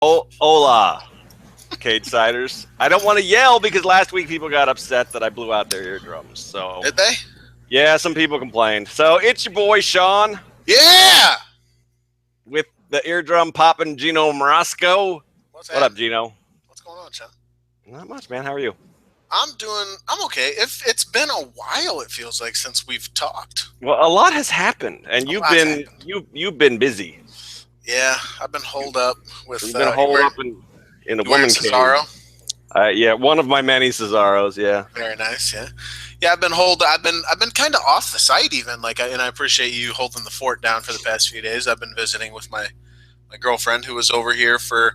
Hola, Cage Siders. I don't want to yell because last week people got upset that I blew out their eardrums. So, Did they? yeah, some people complained. So, it's your boy Sean Yeah. with the eardrum popping Gino Morosco. What's What up, happening? Gino? What's going on, Sean? Not much, man. How are you? I'm okay. If it's been a while, it feels like since we've talked. Well, a lot has happened, and A lot's happened. you've been busy. Yeah, I've been holed up with. You've been holed up in a you wearing woman cave. Cesaro? Yeah, one of my many Cesaros. Yeah. Very nice. Yeah, yeah. I've been kind of off the site even. And I appreciate you holding the fort down for the past few days. I've been visiting with my girlfriend who was over here for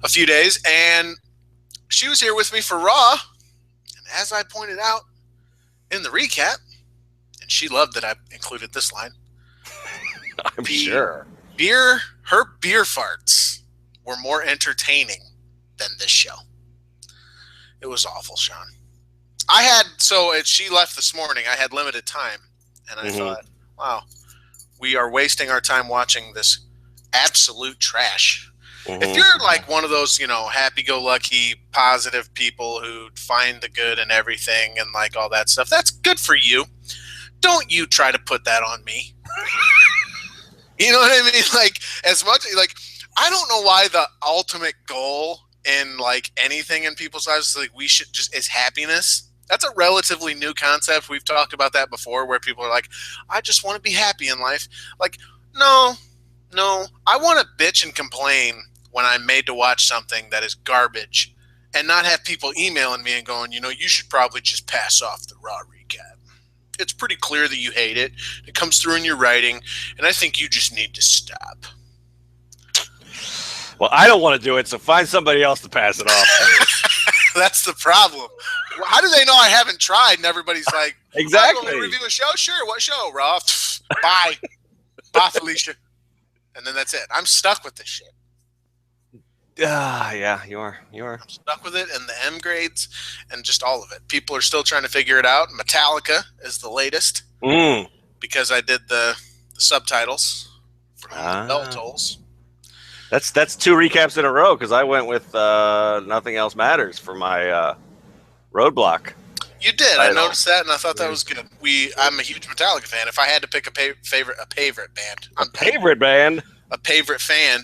a few days, and she was here with me for Raw. And as I pointed out in the recap, and she loved that I included this line. I'm sure. Her beer farts were more entertaining than this show. It was awful, Sean. She left this morning. I had limited time, and I thought, wow, we are wasting our time watching this absolute trash. If you're like one of those, happy-go-lucky, positive people who find the good in everything and like all that stuff, that's good for you. Don't you try to put that on me. You know what I mean? Like, I don't know why the ultimate goal in like anything in people's lives is happiness. That's a relatively new concept. We've talked about that before, where people are like, I just want to be happy in life. Like, no, I want to bitch and complain when I'm made to watch something that is garbage and not have people emailing me and going, you should probably just pass off the Raw recap. It's pretty clear that you hate it. It comes through in your writing, and I think you just need to stop. Well, I don't want to do it, so find somebody else to pass it off. That's the problem. How do they know I haven't tried? And everybody's like, exactly. Want to review a show? Sure. What show, Raw? Bye. Bye, Felicia. And then that's it. I'm stuck with this shit. Yeah, you are. I'm stuck with it and the M grades and just all of it. People are still trying to figure it out. Metallica is the latest because I did the subtitles for the bell tolls. That's two recaps in a row because I went with Nothing Else Matters for my roadblock. You did. I noticed that, and I thought that was good. I'm a huge Metallica fan. If I had to pick a favorite band, a favorite fan,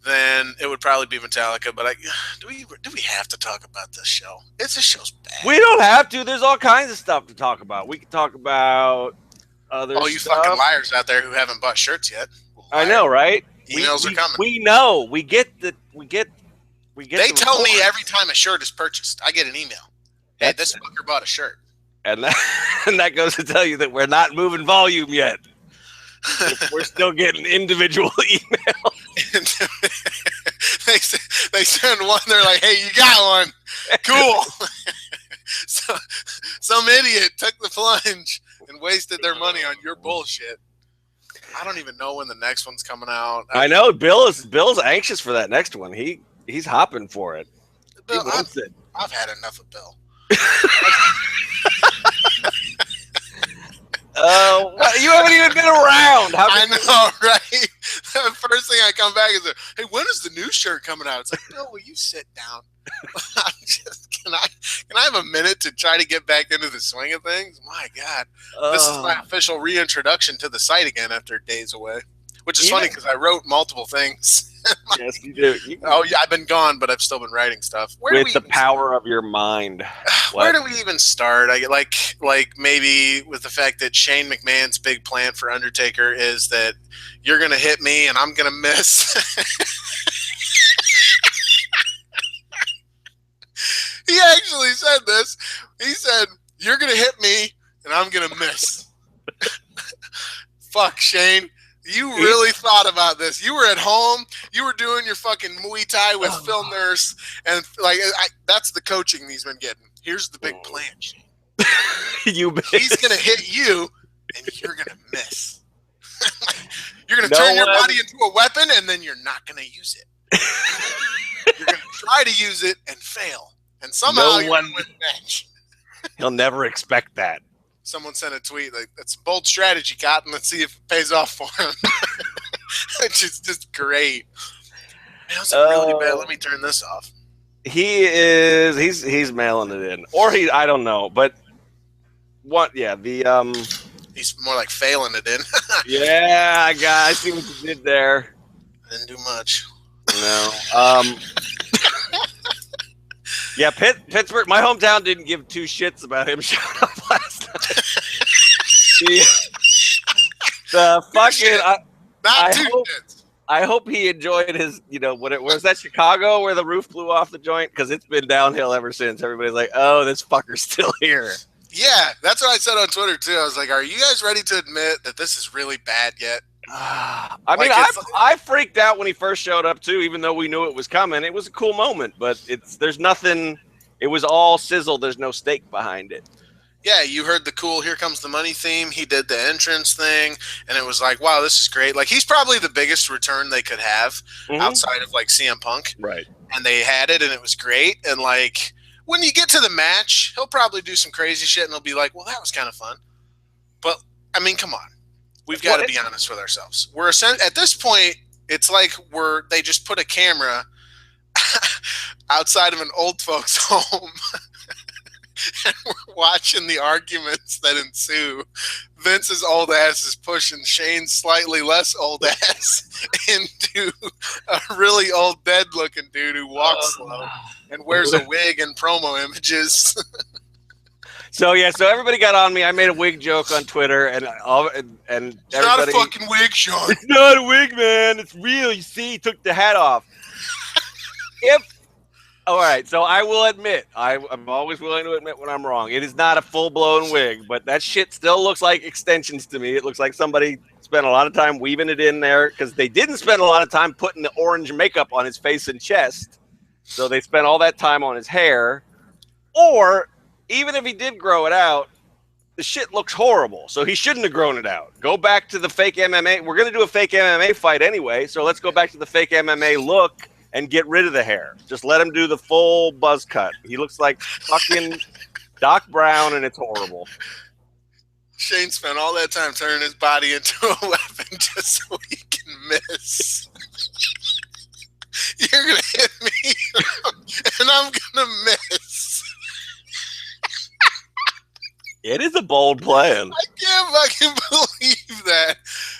then it would probably be Metallica. But do we have to talk about this show? This show's bad. We don't have to. There's all kinds of stuff to talk about. We can talk about other stuff. You fucking liars out there who haven't bought shirts yet. I know, right? Emails are coming. We know. We get. They tell me every time a shirt is purchased. I get an email. Hey, this fucker bought a shirt. And that goes to tell you that we're not moving volume yet. We're still getting individual emails. They send one. They're like, "Hey, you got one? Cool." So some idiot took the plunge and wasted their money on your bullshit. I don't even know when the next one's coming out. I know Bill's anxious for that next one. He's hopping for it. Bill, I've had enough of Bill. You haven't even been around. I know, right? The first thing I come back is, hey, when is the new shirt coming out? It's like, Bill, will you sit down? Can I have a minute to try to get back into the swing of things? My God. This is my official reintroduction to the site again after days away, which is funny because I wrote multiple things. Yes, you do. Oh, yeah, I've been gone, but I've still been writing stuff. With the power of your mind. Where do we even start? I like maybe with the fact that Shane McMahon's big plan for Undertaker is that you're going to hit me and I'm going to miss. He actually said this. He said, you're going to hit me and I'm going to miss. Fuck, Shane. You really thought about this. You were at home. You were doing your fucking Muay Thai with Phil Nurse. And that's the coaching he's been getting. Here's the big plan, Shane. He's going to hit you and you're going to miss. You're going to turn your body into a weapon and then you're not going to use it. You're going to try to use it and fail. And somehow you're going to win the match. He'll never expect that. Someone sent a tweet like, that's a bold strategy, Cotton. Let's see if it pays off for him. Which is just great. How's it really bad? Let me turn this off. He's mailing it in, or I don't know, but what? Yeah, he's more like failing it in. Yeah, I see what you did there. I didn't do much. No. Yeah, Pittsburgh, my hometown didn't give two shits about him showing up last night. The fucking I hope he enjoyed his, was that Chicago where the roof blew off the joint? Because it's been downhill ever since. Everybody's like, oh, this fucker's still here. Yeah, that's what I said on Twitter too. I was like, are you guys ready to admit that this is really bad yet? I freaked out when he first showed up too, even though we knew it was coming. It was a cool moment, but there's nothing. It was all sizzle. There's no stake behind it. Yeah, you heard the cool "Here Comes the Money" theme. He did the entrance thing, and it was like, wow, this is great. Like, he's probably the biggest return they could have outside of like CM Punk, right? And they had it, and it was great. And like, when you get to the match, he'll probably do some crazy shit, and he'll be like, well, that was kind of fun. But I mean, come on. We've got to be honest with ourselves. At this point, it's like they just put a camera outside of an old folks' home and we're watching the arguments that ensue. Vince's old ass is pushing Shane's slightly less old ass into a really old dead looking dude who walks slow and wears a wig in promo images. So everybody got on me. I made a wig joke on Twitter, and it's not a fucking wig, Sean. It's not a wig, man. It's real. You see, he took the hat off. All right, so I will admit, I'm always willing to admit when I'm wrong. It is not a full-blown wig, but that shit still looks like extensions to me. It looks like somebody spent a lot of time weaving it in there because they didn't spend a lot of time putting the orange makeup on his face and chest. So they spent all that time on his hair. Or even if he did grow it out, the shit looks horrible. So he shouldn't have grown it out. Go back to the fake MMA. We're going to do a fake MMA fight anyway. So let's go back to the fake MMA look and get rid of the hair. Just let him do the full buzz cut. He looks like fucking Doc Brown, and it's horrible. Shane spent all that time turning his body into a weapon just so he can miss. You're going to hit me, and I'm going to miss. It is a bold plan. I can't fucking believe that.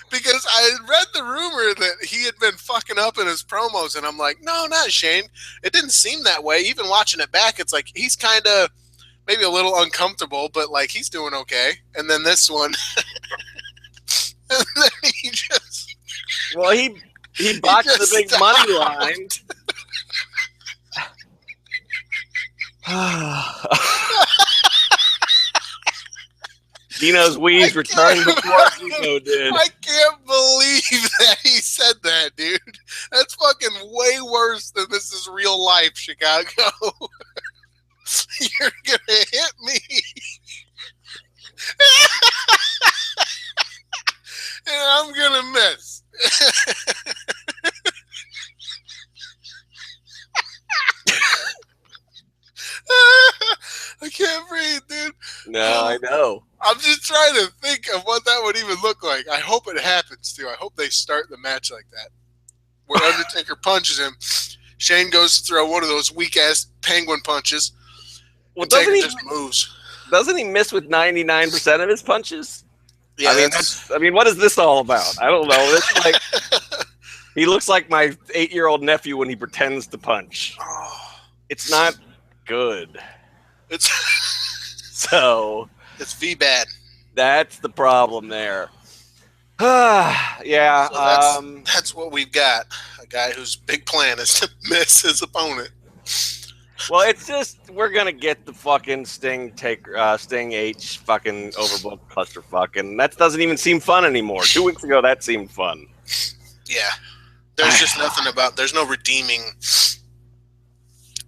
Because I read the rumor that he had been fucking up in his promos, and I'm like, no, not Shane. It didn't seem that way. Even watching it back, it's like he's kind of maybe a little uncomfortable, but like he's doing okay. And then this one, and then he just... Well, he botched the big money line. Dino's wheeze returned before Dino did. I can't believe that he said that, dude. That's fucking way worse than this is real life, Chicago. You're gonna hit me. And I'm gonna miss. I can't breathe, dude. No, I know. I'm just trying to think of what that would even look like. I hope it happens, too. I hope they start the match like that. Where Undertaker punches him. Shane goes to throw one of those weak-ass penguin punches. Well, Taker just moves. Doesn't he miss with 99% of his punches? Yeah, I mean, what is this all about? I don't know. It's like he looks like my 8-year-old nephew when he pretends to punch. It's not good. It's V-bad. That's the problem there. Yeah. So that's what we've got. A guy whose big plan is to miss his opponent. Well, it's just we're gonna get the fucking Sting H fucking overbooked clusterfuck, and that doesn't even seem fun anymore. 2 weeks ago, that seemed fun. Yeah, there's just nothing about. There's no redeeming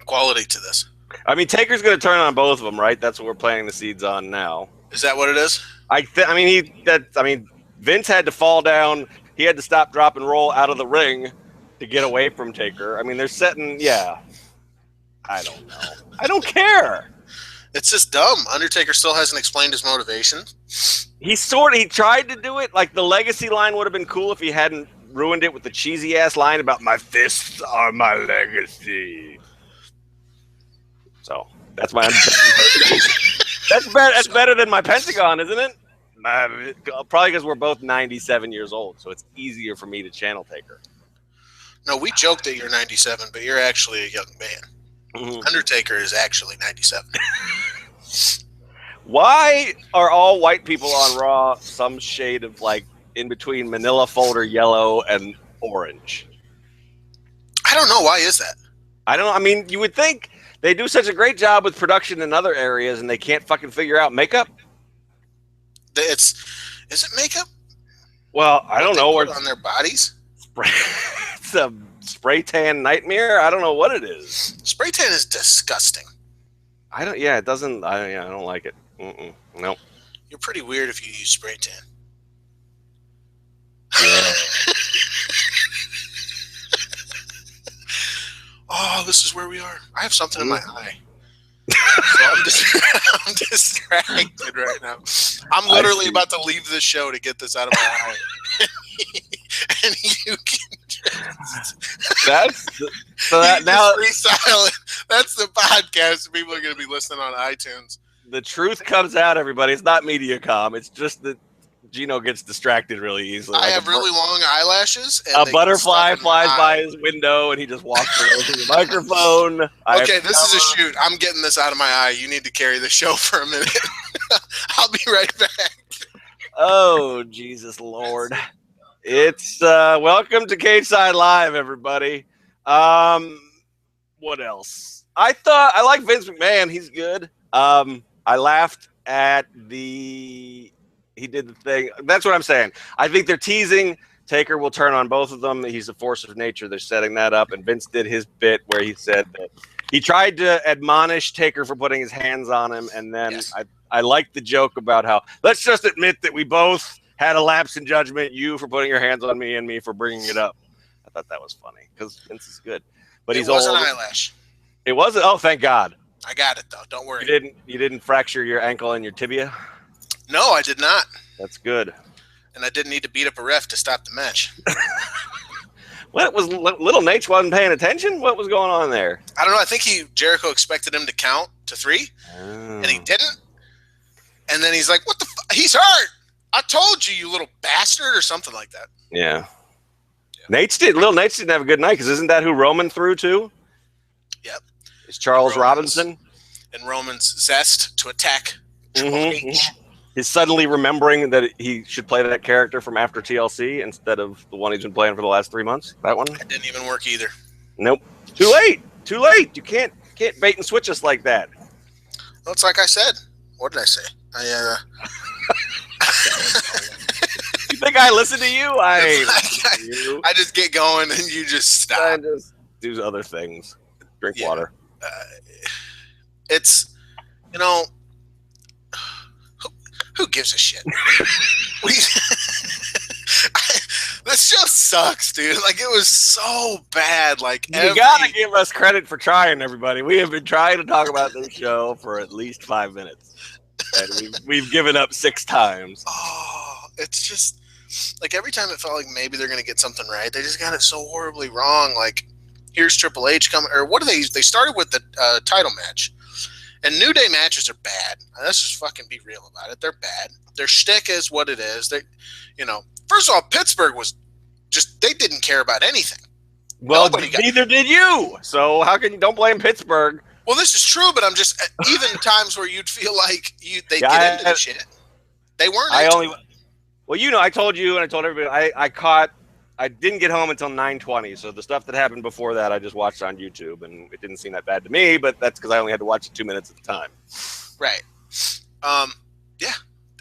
quality to this. I mean, Taker's gonna turn on both of them, right? That's what we're planting the seeds on now. Is that what it is? Vince had to fall down. He had to stop, drop, and roll out of the ring to get away from Taker. I mean, they're setting. Yeah. I don't know. I don't care. It's just dumb. Undertaker still hasn't explained his motivation. He tried to do it. Like the legacy line would have been cool if he hadn't ruined it with the cheesy ass line about my fists are my legacy. So that's my that's better than my Pentagon, isn't it? Probably because we're both 97 years old, so it's easier for me to channel Taker. No, we joke that you're 97, but you're actually a young man. Mm-hmm. Undertaker is actually 97. Why are all white people on Raw some shade of like in between manila folder yellow and orange? I don't know. Why is that? I don't know. I mean, you would think they do such a great job with production in other areas and they can't fucking figure out makeup. Is it makeup? Well, I don't know. What on their bodies? It's a spray tan nightmare. I don't know what it is. Spray tan is disgusting. Yeah, it doesn't. I don't like it. Nope. You're pretty weird if you use spray tan. Yeah. Oh, this is where we are. I have something in my eye. So I'm distracted right now. I'm literally about to leave this show to get this out of my eye. And you can now freestyle it. That's the podcast. People are going to be listening on iTunes. The truth comes out, everybody. It's not MediaCom. It's just that Gino gets distracted really easily. I have really long eyelashes. And a butterfly flies by his window, and he just walks away from the microphone. Okay, this is a shoot. I'm getting this out of my eye. You need to carry the show for a minute. I'll be right back. Oh, Jesus Lord. It's welcome to Cage Side Live, everybody. What else? I like Vince McMahon. He's good. I laughed at he did the thing. That's what I'm saying. I think they're teasing Taker will turn on both of them. He's a force of nature. They're setting that up. And Vince did his bit where he said that he tried to admonish Taker for putting his hands on him. And then I liked the joke about how let's just admit that we both had a lapse in judgment. You for putting your hands on me and me for bringing it up. I thought that was funny because Vince is good. But it was an eyelash. It wasn't. Oh, thank God. I got it though. Don't worry. You didn't fracture your ankle and your tibia? No, I did not. That's good. And I didn't need to beat up a ref to stop the match. What was Little Nate wasn't paying attention? What was going on there? I don't know. I think Jericho expected him to count to 3, and he didn't. And then he's like, "What the? He's hurt! I told you, you little bastard," or something like that. Yeah. Little Nate didn't have a good night because isn't that who Roman threw to? Yep. It's Charles Robinson. And Roman's zest to attack Triple H. He's suddenly remembering that he should play that character from after TLC instead of the one he's been playing for the last 3 months. That one? It didn't even work either. Nope. Too late. You can't bait and switch us like that. Well, it's like I said. What did I say? You think I listen to you? I just get going and you just stop. I just do other things. Drink water. It's, who gives a shit? This show sucks, dude. Like, it was so bad. Like, you gotta give us credit for trying, everybody. We have been trying to talk about this show for at least 5 minutes, and we've given up 6 times. Oh, it's just like every time it felt like maybe they're gonna get something right, they just got it so horribly wrong. Like, here's Triple H coming, or what do they started with the title match. And New Day matches are bad. Let's just fucking be real about it. They're bad. Their shtick is what it is. First of all, Pittsburgh was they didn't care about anything. Well, neither did you. So how can you don't blame Pittsburgh? Well, this is true, but I'm just even times where you'd feel like they get into the shit. They weren't. Well, I told you and I told everybody I didn't get home until 9:20, so the stuff that happened before that I just watched on YouTube, and it didn't seem that bad to me, but that's because I only had to watch it 2 minutes at a time. Right. Yeah,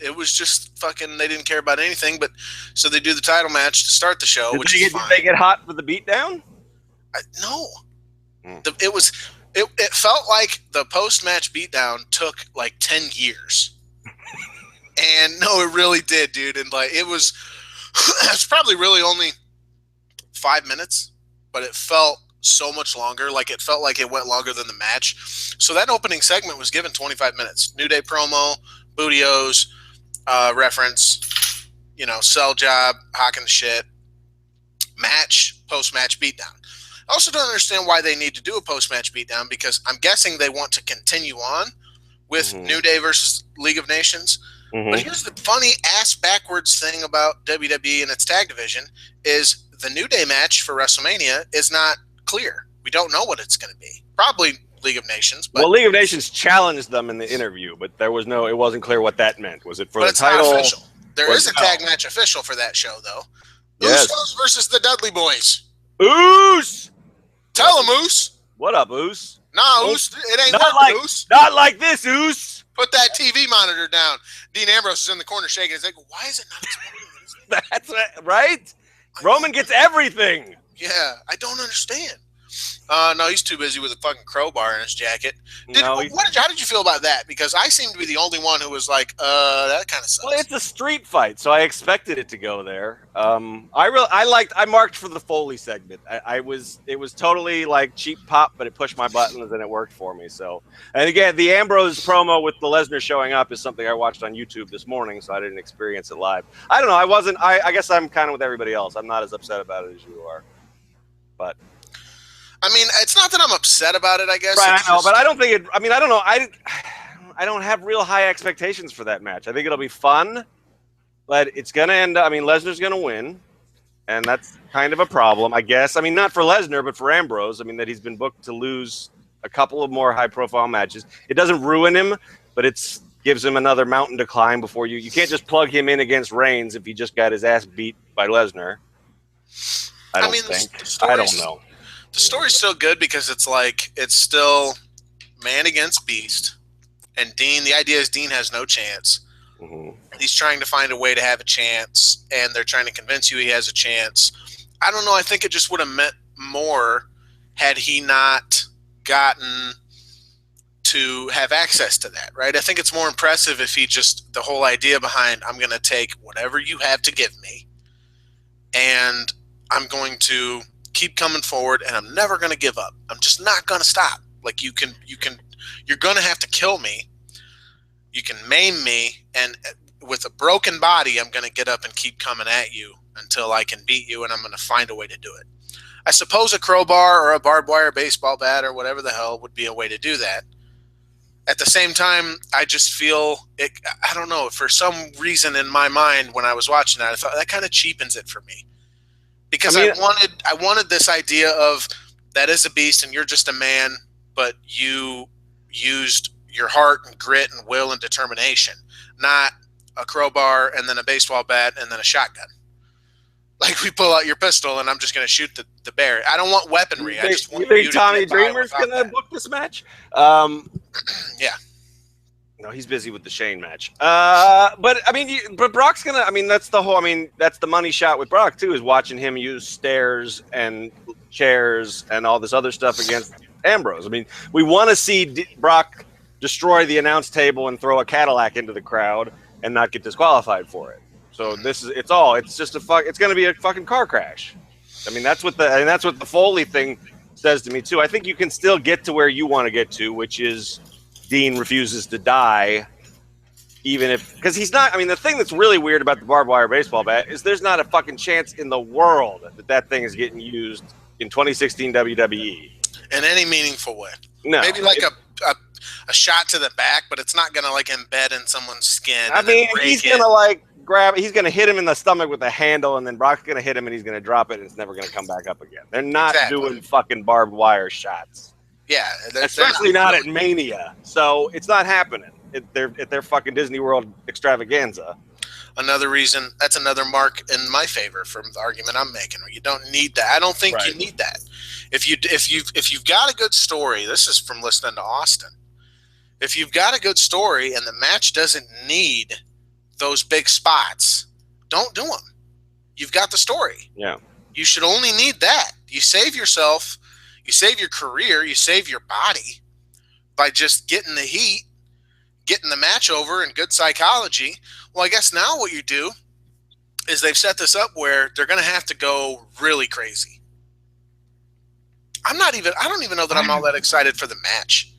it was just fucking, they didn't care about anything, but so they do the title match to start the show, which is fine. Did they get hot for the beatdown? No. It felt like the post-match beatdown took like 10 years. And no, it really did, dude, and like it's probably really only 5 minutes, but it felt so much longer. Like, it felt like it went longer than the match. So that opening segment was given 25 minutes. New Day promo, Booty-O's reference, sell job, hawking the shit. post-match beatdown. I also don't understand why they need to do a post-match beatdown, because I'm guessing they want to continue on with New Day versus League of Nations. But here's the funny ass backwards thing about WWE and its tag division is the New Day match for WrestleMania is not clear. We don't know what it's going to be. Probably League of Nations. But League of Nations challenged them in the interview, but it wasn't clear what that meant. Was it for the title? Not official. There is a tag match official for that show, though. Yes. Usos versus the Dudley Boys. Oos! Tell him, Oos. What up, Oos? Nah, Oos, it ain't not working, like, Oos. Not like this, Oos. Put that TV monitor down. Dean Ambrose is in the corner shaking his head. Why is it not exploding? That's right. Roman gets everything. Yeah, I don't understand. No, he's too busy with a fucking crowbar in his jacket. How did you feel about that? Because I seem to be the only one who was like, that kind of sucks. Well, it's a street fight, so I expected it to go there. I marked for the Foley segment. It was totally like cheap pop, but it pushed my buttons and it worked for me. So, and again, the Ambrose promo with the Lesnar showing up is something I watched on YouTube this morning, so I didn't experience it live. I don't know. I guess I'm kind of with everybody else. I'm not as upset about it as you are, but. I mean, it's not that I'm upset about it, I guess. Right, I know, but I don't think it. I mean, I don't know. I don't have real high expectations for that match. I think it'll be fun, but it's going to end up. I mean, Lesnar's going to win, and that's kind of a problem, I guess. I mean, not for Lesnar, but for Ambrose. I mean, that he's been booked to lose a couple of more high-profile matches. It doesn't ruin him, but it gives him another mountain to climb before you. You can't just plug him in against Reigns if he just got his ass beat by Lesnar. I don't know. The story's still good because it's still man against beast, and Dean. The idea is Dean has no chance. Mm-hmm. He's trying to find a way to have a chance, and they're trying to convince you he has a chance. I don't know. I think it just would have meant more had he not gotten to have access to that, right? I think it's more impressive if he the whole idea behind, I'm going to take whatever you have to give me, and I'm going to keep coming forward, and I'm never going to give up. I'm just not going to stop. Like you're going to have to kill me. You can maim me, and with a broken body, I'm going to get up and keep coming at you until I can beat you, and I'm going to find a way to do it. I suppose a crowbar or a barbed wire baseball bat or whatever the hell would be a way to do that. At the same time, I just feel it. I don't know. For some reason in my mind, when I was watching that, I thought that kind of cheapens it for me. Because I wanted this idea of that is a beast and you're just a man, but you used your heart and grit and will and determination, not a crowbar and then a baseball bat and then a shotgun. Like we pull out your pistol and I'm just going to shoot the bear. I don't want weaponry. I just want you think Tommy Dreamer's going to book this match? Yeah. No, he's busy with the Shane match. But I mean, but Brock's gonna. I mean, that's the whole. I mean, that's the money shot with Brock too. Is watching him use stairs and chairs and all this other stuff against Ambrose. I mean, we want to see Brock destroy the announce table and throw a Cadillac into the crowd and not get disqualified for it. So this is. It's just a fuck. It's gonna be a fucking car crash. I mean, that's what the Foley thing says to me too. I think you can still get to where you want to get to, which is. Dean refuses to die, even if because he's not. I mean, the thing that's really weird about the barbed wire baseball bat is there's not a fucking chance in the world that thing is getting used in 2016 WWE in any meaningful way. No, maybe like a shot to the back, but it's not gonna like embed in someone's skin. I mean, he's gonna like grab. He's gonna hit him in the stomach with a handle, and then Brock's gonna hit him, and he's gonna drop it, and it's never gonna come back up again. They're not doing fucking barbed wire shots. Yeah, especially not at Mania. So it's not happening at their fucking Disney World extravaganza. Another reason, that's another mark in my favor from the argument I'm making. You don't need that. I don't think you need that. If you've got a good story, this is from listening to Austin. If you've got a good story and the match doesn't need those big spots, don't do them. You've got the story. Yeah. You should only need that. You save yourself. You save your career, you save your body by just getting the heat, getting the match over and good psychology. Well, I guess now what you do is they've set this up where they're going to have to go really crazy. I don't even know that I'm all that excited for the match.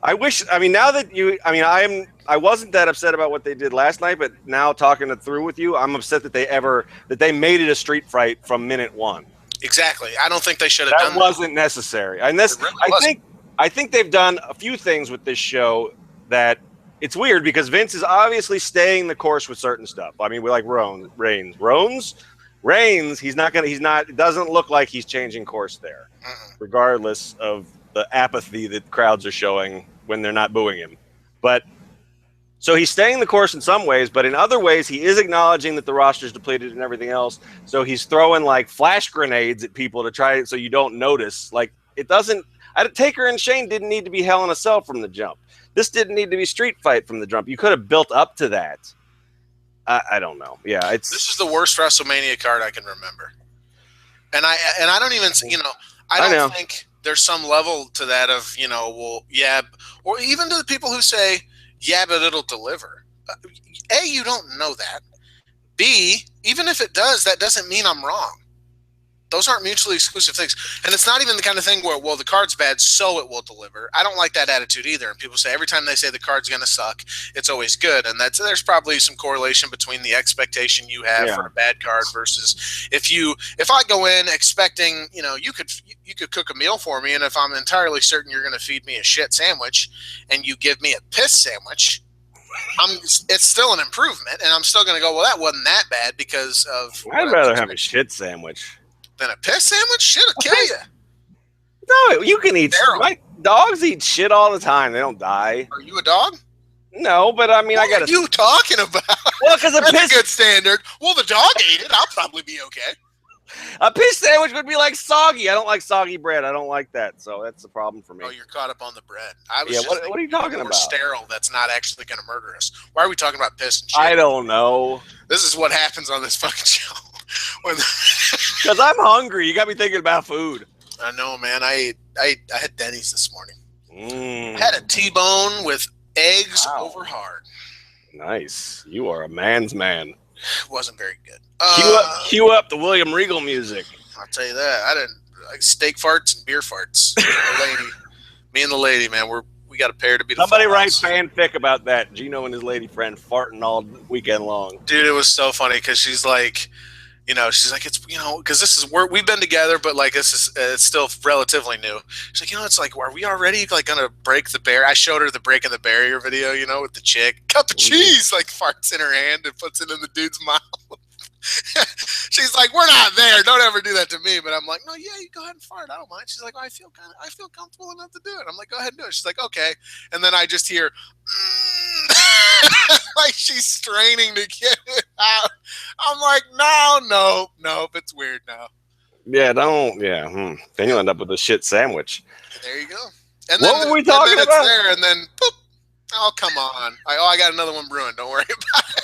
I wish. I mean, now that you, I mean, I wasn't that upset about what they did last night, but now talking it through with you, I'm upset that they made it a street fight from minute one. Exactly. I don't think they should have That done wasn't necessary. And this, It really wasn't. I think they've done a few things with this show that it's weird because Vince is obviously staying the course with certain stuff. I mean, we like Reigns. He's not gonna. He's not. It doesn't look like he's changing course there, regardless of the apathy that crowds are showing when they're not booing him. But so he's staying the course in some ways, but in other ways, he is acknowledging that the roster's depleted and everything else. So he's throwing like flash grenades at people to try so you don't notice. Like it doesn't. Taker and Shane didn't need to be Hell in a Cell from the jump. This didn't need to be street fight from the jump. You could have built up to that. I don't know. Yeah, this is the worst WrestleMania card I can remember, and I don't even I don't think there's some level to that of or even to the people who say but it'll deliver. A, you don't know that. B, even if it does, that doesn't mean I'm wrong. Those aren't mutually exclusive things. And it's not even the kind of thing where, well, the card's bad, so it will deliver. I don't like that attitude either. And people say every time they say the card's going to suck, it's always good. And there's probably some correlation between the expectation you have for a bad card versus if I go in expecting, you could cook a meal for me, and if I'm entirely certain you're going to feed me a shit sandwich and you give me a piss sandwich, it's still an improvement, and I'm still going to go, well, that wasn't that bad because of. I'd rather have a shit sandwich than a piss sandwich. Shit'll kill you. No, you can eat. My dogs eat shit all the time. They don't die. Are you a dog? No, but I mean, what are you talking about? Well, because that's a good standard. Well, the dog ate it. I'll probably be okay. A piss sandwich would be like soggy. I don't like soggy bread. I don't like that. So that's the problem for me. Oh, you're caught up on the bread. I was just what are you talking about? Sterile. That's not actually going to murder us. Why are we talking about piss and shit? I don't know. This is what happens on this fucking show. Because I'm hungry. You got me thinking about food. I know, man. I had Denny's this morning. I had a T-bone with eggs over hard. Nice. You are a man's man. Wasn't very good. Cue up the William Regal music. I'll tell you that. I didn't like steak farts and beer farts. Me and the lady, man, we got a pair to be. Somebody write fanfic about that. Gino and his lady friend farting all weekend long. Dude, it was so funny because she's like, she's like, it's because we've been together, but like it's still relatively new. She's like, it's like, are we already like gonna break the barrier? I showed her the breaking the barrier video, with the chick cup of cheese, like farts in her hand and puts it in the dude's mouth. She's like, we're not there. Don't ever do that to me. But I'm like, no, yeah, you go ahead and fart. I don't mind. She's like, I feel comfortable enough to do it. I'm like, go ahead and do it. She's like, okay. And then I just hear, like she's straining to get it out. I'm like, no, it's weird now. Yeah, don't. Yeah. Then you'll end up with a shit sandwich. There you go. And what then, were we talking about? It's there, and then, boop. Oh, come on. I got another one brewing. Don't worry about it.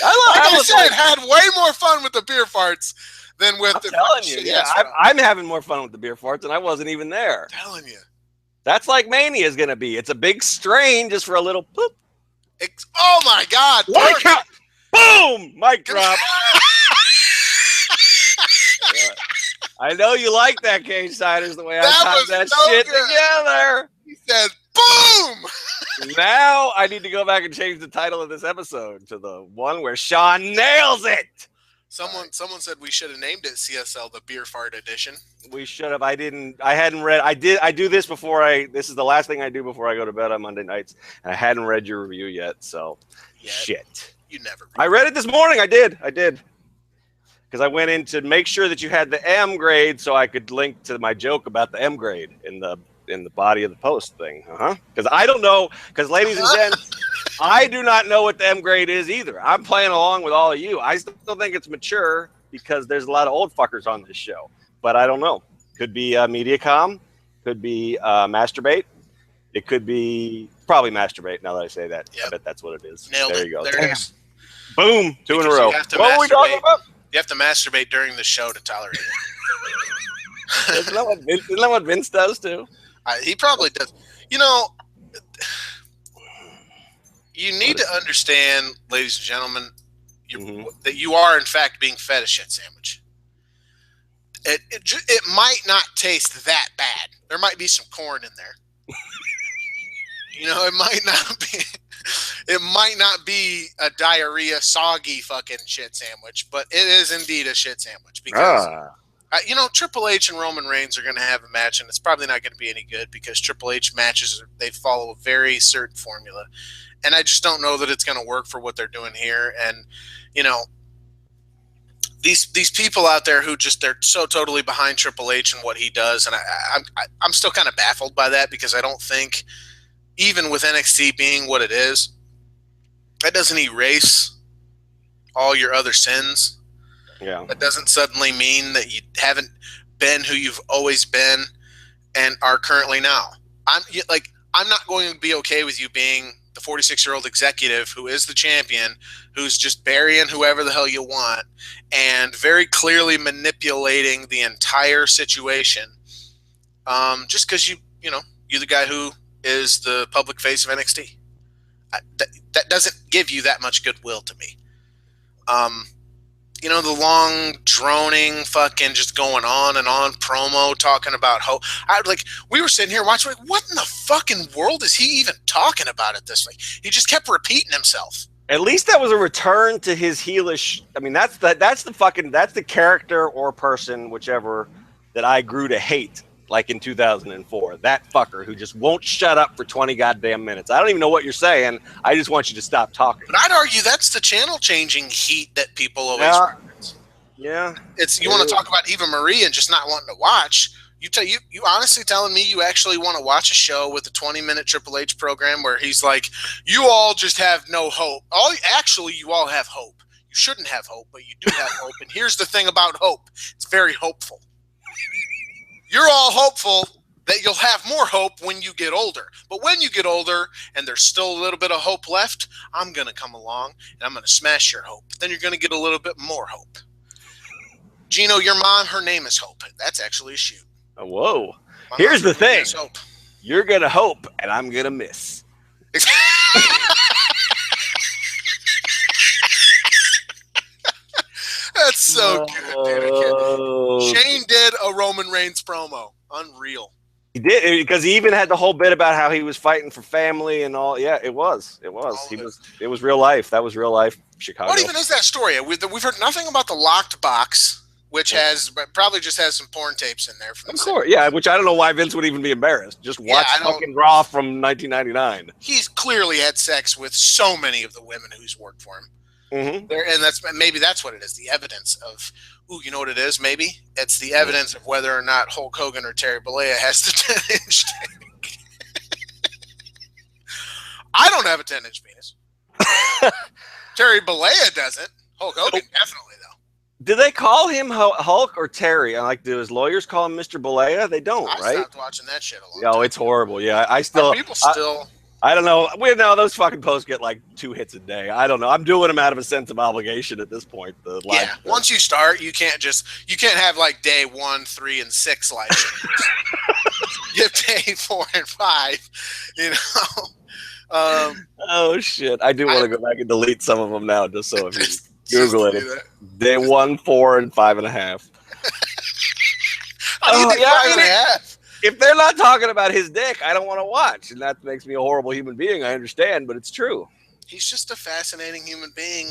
I had way more fun with the beer farts than with the telling you. Yeah, I'm having more fun with the beer farts, and I wasn't even there. I'm telling you. That's like Mania is going to be. It's a big strain just for a little poop. Oh, my God. Boom! Mic drop. I know you like that, Cage Siders, the way I timed that shit together. He said, boom! Now I need to go back and change the title of this episode to the one where Sean nails it. Someone said we should have named it CSL, the Beer Fart Edition. We should have. I hadn't read. I do this before this is the last thing I do before I go to bed on Monday nights. And I hadn't read your review yet, so shit. You never read I read it this morning. I did. Because I went in to make sure that you had the M grade so I could link to my joke about the M grade in the body of the post thing. Because I don't know. Because ladies and gents, I do not know what the M grade is either. I'm playing along with all of you. I still think it's mature because there's a lot of old fuckers on this show. But I don't know. Could be MediaCom. Could be Masturbate. It could be probably Masturbate now that I say that. Yep. I bet that's what it is. Nailed there it. you go. There it is. Boom. Two in a row. What were we talking about? You have to masturbate during the show to tolerate it. Isn't that what Vince does too? He probably does. You need to understand, ladies and gentlemen, that you are in fact being fed a shit sandwich. It might not taste that bad. There might be some corn in there, You know, it might not be. It might not be a diarrhea, soggy fucking shit sandwich, but it is indeed a shit sandwich because you know, Triple H and Roman Reigns are going to have a match, and it's probably not going to be any good because Triple H matches they follow a very certain formula, and I just don't know that it's going to work for what they're doing here. And you know, these people out there who just they're so totally behind Triple H and what he does, and I'm still kind of baffled by that because I don't think even with NXT being what it is, that doesn't erase all your other sins. Yeah. That doesn't suddenly mean that you haven't been who you've always been and are currently now. I'm not going to be okay with you being the 46-year-old executive who is the champion, who's just burying whoever the hell you want and very clearly manipulating the entire situation. Just because you're the guy who is the public face of NXT. That doesn't give you that much goodwill to me. You know, the long, droning, fucking just going on and on promo talking about hope. We were sitting here watching, like, what in the fucking world is he even talking about at this? Like, he just kept repeating himself. At least that was a return to his heelish. I mean, that's the character or person, whichever, that I grew to hate. Like in 2004, that fucker who just won't shut up for 20 goddamn minutes. I don't even know what you're saying. I just want you to stop talking. But I'd argue that's the channel changing heat that people always reference. Yeah. You want to talk about Eva Marie and just not wanting to watch. You honestly telling me you actually want to watch a show with a 20-minute Triple H program where he's like, you all just have no hope. You all have hope. You shouldn't have hope, but you do have hope. And here's the thing about hope. It's very hopeful. You're all hopeful that you'll have more hope when you get older. But when you get older and there's still a little bit of hope left, I'm going to come along and I'm going to smash your hope. Then you're going to get a little bit more hope. Gino, your mom, her name is Hope. That's actually a shoot. Oh, whoa. Here's the thing. You're going to hope and I'm going to miss. That's so good, dude. Shane did a Roman Reigns promo. Unreal. He did, because he even had the whole bit about how he was fighting for family and all. Yeah, it was. It was real life. That was real life Chicago. What even is that story? We've heard nothing about the locked box, which probably just has some porn tapes in there. Of course, yeah, which I don't know why Vince would even be embarrassed. Just watch fucking Raw from 1999. He's clearly had sex with so many of the women who's worked for him. Mm-hmm. And maybe that's what it is. The evidence of, you know what it is? Maybe it's the evidence of whether or not Hulk Hogan or Terry Bollea has the 10-inch dick. I don't have a 10-inch penis. Terry Bollea doesn't. Hulk Hogan definitely though. Do they call him Hulk or Terry? Do his lawyers call him Mr. Bollea? They don't, right? I stopped watching that shit a lot. Oh, it's horrible. Yeah, people still. I don't know. Those fucking posts get like 2 hits a day. I don't know. I'm doing them out of a sense of obligation at this point. Once you start, you can't have like day 1, 3, and 6 live streams. Get day 4 and 5. You know. Oh shit! I do want to go back and delete some of them now, just so if you Google it. Day 1, 4, and 5.5. How do you think 5.5? If they're not talking about his dick, I don't want to watch, and that makes me a horrible human being. I understand, but it's true. He's just a fascinating human being.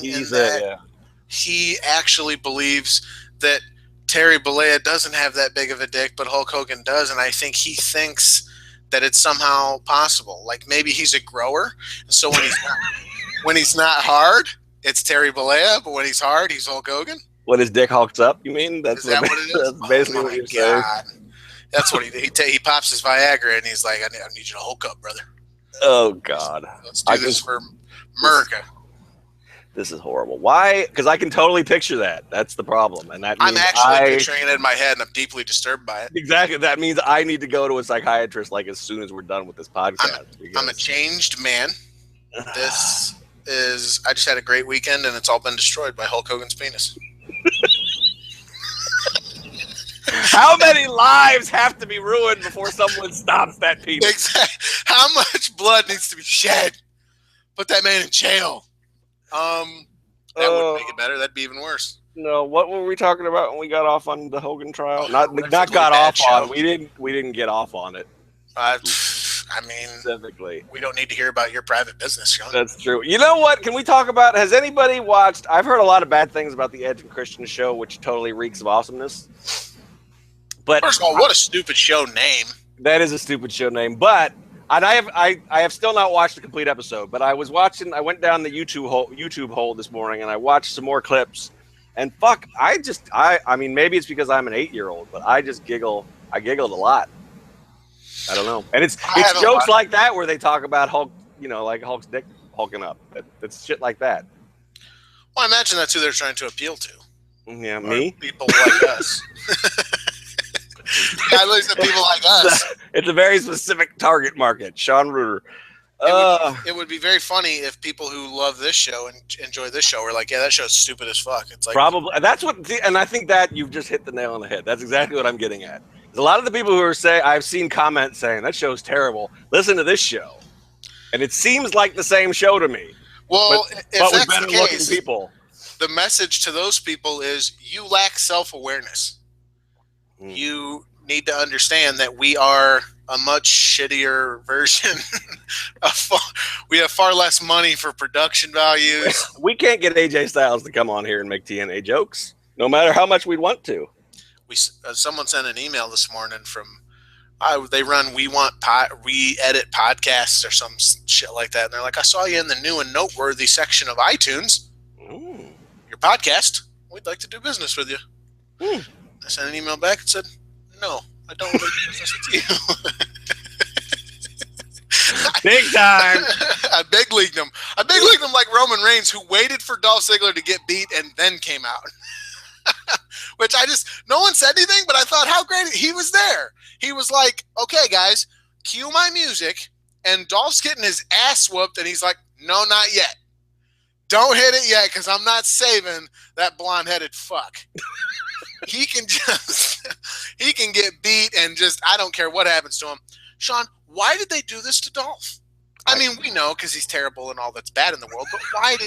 He actually believes that Terry Bollea doesn't have that big of a dick, but Hulk Hogan does, and I think he thinks that it's somehow possible. Like maybe he's a grower, and so when he's not hard, it's Terry Bollea, but when he's hard, he's Hulk Hogan. When his dick hulks up, you mean? Is that what it is? That's basically what you're saying. That's what he pops his Viagra and he's like, I need you to Hulk up, brother. Oh, God. Let's do this for America. This is horrible. Why? Because I can totally picture that. That's the problem. And that means I'm actually picturing it in my head and I'm deeply disturbed by it. Exactly. That means I need to go to a psychiatrist like as soon as we're done with this podcast. I'm a changed man. I just had a great weekend and it's all been destroyed by Hulk Hogan's penis. How many lives have to be ruined before someone stops that penis? Exactly. How much blood needs to be shed? Put that man in jail. That wouldn't make it better. That'd be even worse. No, what were we talking about when we got off on the Hogan trial? Not got off on. We didn't get off on it. I I mean, specifically. we don't need to hear about your private business, Sean. That's true. You know what? Can we talk about? Has anybody watched? I've heard a lot of bad things about the Edge and Christian show, which totally reeks of awesomeness. But first of all, what a stupid show name. That is a stupid show name. But and I have still not watched the complete episode. But I was watching. I went down the YouTube hole this morning and I watched some more clips. And fuck, I mean, maybe it's because I'm an 8-year-old, but I just giggle. I giggled a lot. I don't know. And it's jokes like that where they talk about Hulk, like Hulk's dick hulking up. It's shit like that. Well, I imagine that's who they're trying to appeal to. Yeah, me? People like us. I look at people like us. It's a very specific target market. Sean Reuter. It would be very funny if people who love this show and enjoy this show were like, yeah, that show's stupid as fuck. It's like probably that's what, and I think that you've just hit the nail on the head. That's exactly what I'm getting at. A lot of the people who are saying, I've seen comments saying that show's terrible. Listen to this show, and it seems like the same show to me. Well, but if with better looking people. The message to those people is you lack self-awareness. You need to understand that we are a much shittier version. We have far less money for production values. We can't get AJ Styles to come on here and make TNA jokes, no matter how much we'd want to. Someone sent an email this morning from they run We Edit podcasts or some shit like that, and they're like, I saw you in the new and noteworthy section of iTunes. Your podcast. We'd like to do business with you. I sent an email back and said, no, I don't want to do business with you. Big time. I big leagued him. I big leagued him like Roman Reigns, who waited for Dolph Ziggler to get beat and then came out. Which no one said anything, but I thought how great he was there. He was like, okay, guys, cue my music. And Dolph's getting his ass whooped. And he's like, no, not yet. Don't hit it yet, because I'm not saving that blonde-headed fuck. He can get beat and I don't care what happens to him. Sean, why did they do this to Dolph? I mean, we know because he's terrible and all that's bad in the world, but why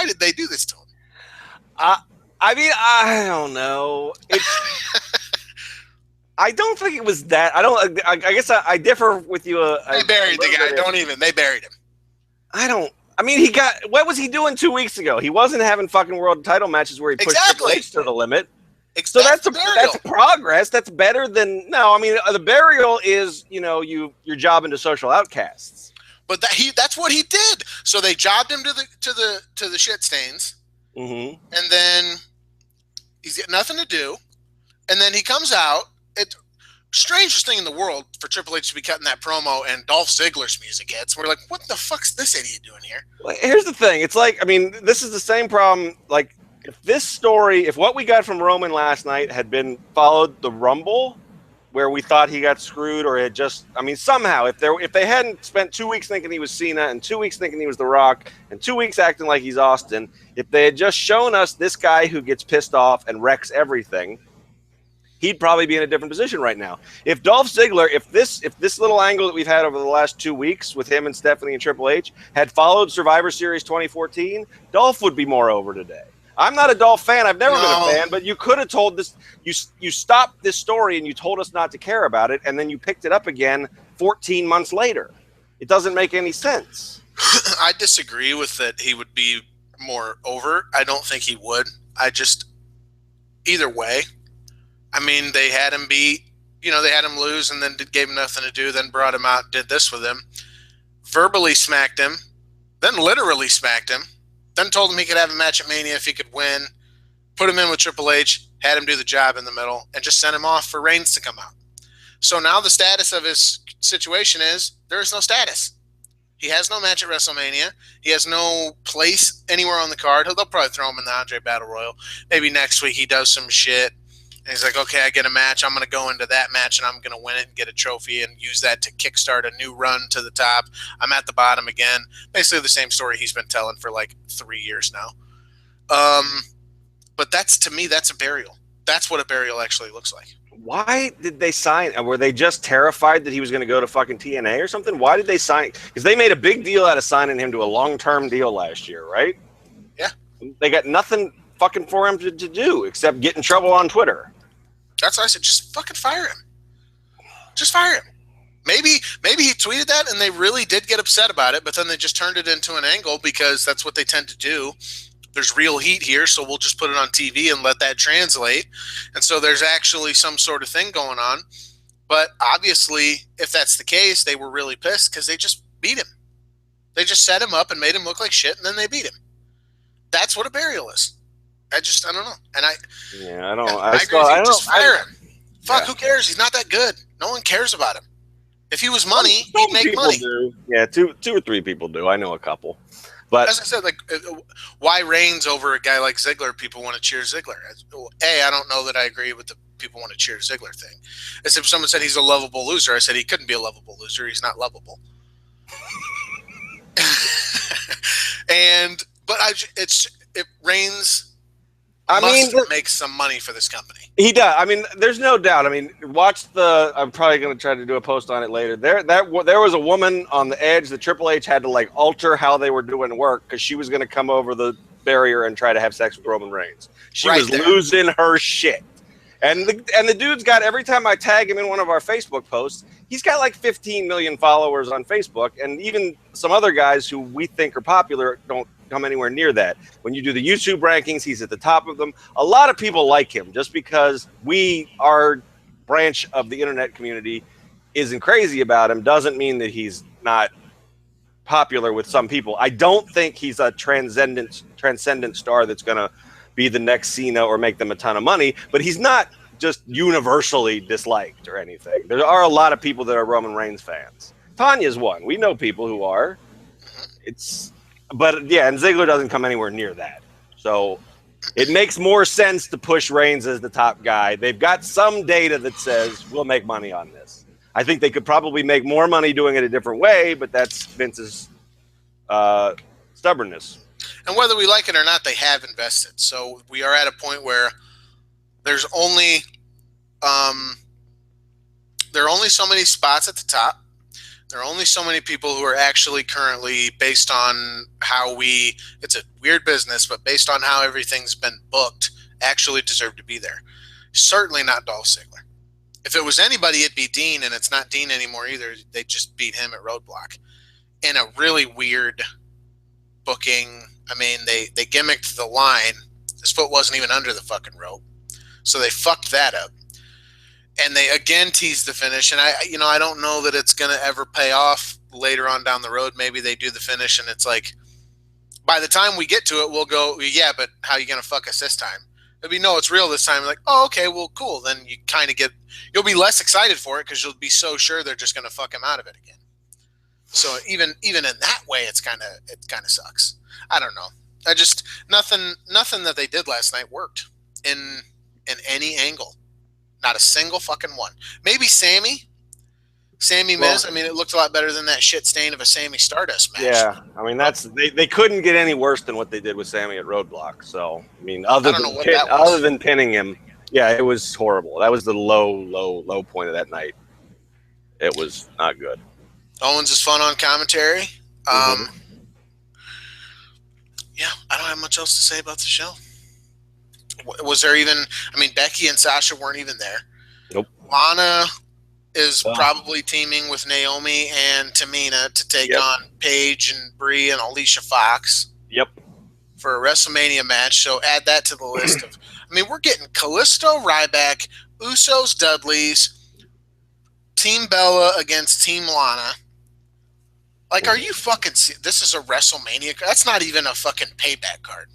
did they do this to him? I mean, I don't know. I don't think it was that. I guess I differ with you. They buried the guy. They buried him. I mean, what was he doing 2 weeks ago? He wasn't having fucking world title matches where he pushed Triple H to the limit. So that's a progress. That's better than I mean, the burial is you're jobbing to social outcasts. But that's what he did. So they jobbed him to the shit stains, and then he's got nothing to do, and then he comes out. Strangest thing in the world for Triple H to be cutting that promo and Dolph Ziggler's music hits. We're like, what the fuck's this idiot doing here? Well, here's the thing. It's like, I mean, this is the same problem. Like, if what we got from Roman last night had been followed the Rumble, where we thought he got screwed, or it somehow, if they hadn't spent 2 weeks thinking he was Cena and 2 weeks thinking he was The Rock and 2 weeks acting like he's Austin, if they had just shown us this guy who gets pissed off and wrecks everything, he'd probably be in a different position right now. If Dolph Ziggler, if this little angle that we've had over the last 2 weeks with him and Stephanie and Triple H had followed Survivor Series 2014, Dolph would be more over today. I'm not a Dolph fan. I've never been a fan, but you could have told this. You stopped this story and you told us not to care about it, and then you picked it up again 14 months later. It doesn't make any sense. I disagree with that. He would be more over. I don't think he would. Either way. I mean, they had him beat, they had him lose and then gave him nothing to do, then brought him out, did this with him, verbally smacked him, then literally smacked him, then told him he could have a match at Mania if he could win, put him in with Triple H, had him do the job in the middle, and just sent him off for Reigns to come out. So now the status of his situation is there is no status. He has no match at WrestleMania. He has no place anywhere on the card. They'll probably throw him in the Andre Battle Royal. Maybe next week he does some shit. And he's like, okay, I get a match. I'm going to go into that match, and I'm going to win it and get a trophy and use that to kickstart a new run to the top. I'm at the bottom again. Basically the same story he's been telling for like 3 years now. But to me, that's a burial. That's what a burial actually looks like. Why did they sign? Were they just terrified that he was going to go to fucking TNA or something? Why did they sign? Because they made a big deal out of signing him to a long-term deal last year, right? Yeah. They got nothing fucking for him to do except get in trouble on Twitter. That's why I said just fucking fire him. Just fire him. Maybe he tweeted that and they really did get upset about it, but then they just turned it into an angle because that's what they tend to do. There's real heat here, so we'll just put it on TV and let that translate. And so there's actually some sort of thing going on. But obviously, if that's the case, they were really pissed because they just beat him. They just set him up and made him look like shit, and then they beat him. That's what a burial is. I don't know. And I agree with you. Just fire him. Fuck, who cares? He's not that good. No one cares about him. If he was money, he'd make money. Do. Yeah, two or three people do. I know a couple. But as I said, like, why Reigns over a guy like Ziggler? People want to cheer Ziggler. I don't know that I agree with the people want to cheer Ziggler thing. As if someone said he's a lovable loser, I said he couldn't be a lovable loser. He's not lovable. Reigns. Must make some money for this company. He does. I mean, there's no doubt. I mean, I'm probably going to try to do a post on it later. There was a woman on the Edge that Triple H had to like alter how they were doing work because she was going to come over the barrier and try to have sex with Roman Reigns. She was losing her shit. And the dude's got, every time I tag him in one of our Facebook posts, he's got like 15 million followers on Facebook, and even some other guys who we think are popular don't come anywhere near that. When you do the YouTube rankings, he's at the top of them. A lot of people like him just because our branch of the internet community isn't crazy about him doesn't mean that he's not popular with some people. I don't think he's a transcendent star that's going to be the next Cena or make them a ton of money, but he's not just universally disliked or anything. There are a lot of people that are Roman Reigns fans. Tanya's one. We know people who are. But yeah, and Ziggler doesn't come anywhere near that. So it makes more sense to push Reigns as the top guy. They've got some data that says we'll make money on this. I think they could probably make more money doing it a different way, but that's Vince's stubbornness. And whether we like it or not, they have invested. So we are at a point where there's only there are only so many spots at the top. There are only so many people who are actually currently, based on how it's a weird business, but based on how everything's been booked, actually deserve to be there. Certainly not Dolph Ziggler. If it was anybody, it'd be Dean, and it's not Dean anymore either. They just beat him at Roadblock in a really weird booking. I mean, they gimmicked the line. His foot wasn't even under the fucking rope. So they fucked that up. And they again teased the finish, and I don't know that it's going to ever pay off later on down the road. Maybe they do the finish, and it's like, by the time we get to it, we'll go, yeah, but how are you going to fuck us this time? It'll be, no, it's real this time. Like, oh, okay, well, cool. Then you kind of you'll be less excited for it because you'll be so sure they're just going to fuck him out of it again. So even in that way, it kind of sucks. I don't know. Nothing that they did last night worked in any angle. Not a single fucking one. Maybe Sammy Miz. I mean, it looked a lot better than that shit stain of a Sammy Stardust match. Yeah, I mean they couldn't get any worse than what they did with Sammy at Roadblock. So I mean, other than pinning him, yeah, it was horrible. That was the low point of that night. It was not good. Owens is fun on commentary. Yeah, I don't have much else to say about the show. Was there even? I mean, Becky and Sasha weren't even there. Nope. Lana is probably teaming with Naomi and Tamina to take on Paige and Brie and Alicia Fox. Yep. For a WrestleMania match. So add that to the list of. I mean, we're getting Kalisto, Ryback, Usos, Dudleys, Team Bella against Team Lana. Like, are you fucking? This is a WrestleMania. That's not even a fucking payback card.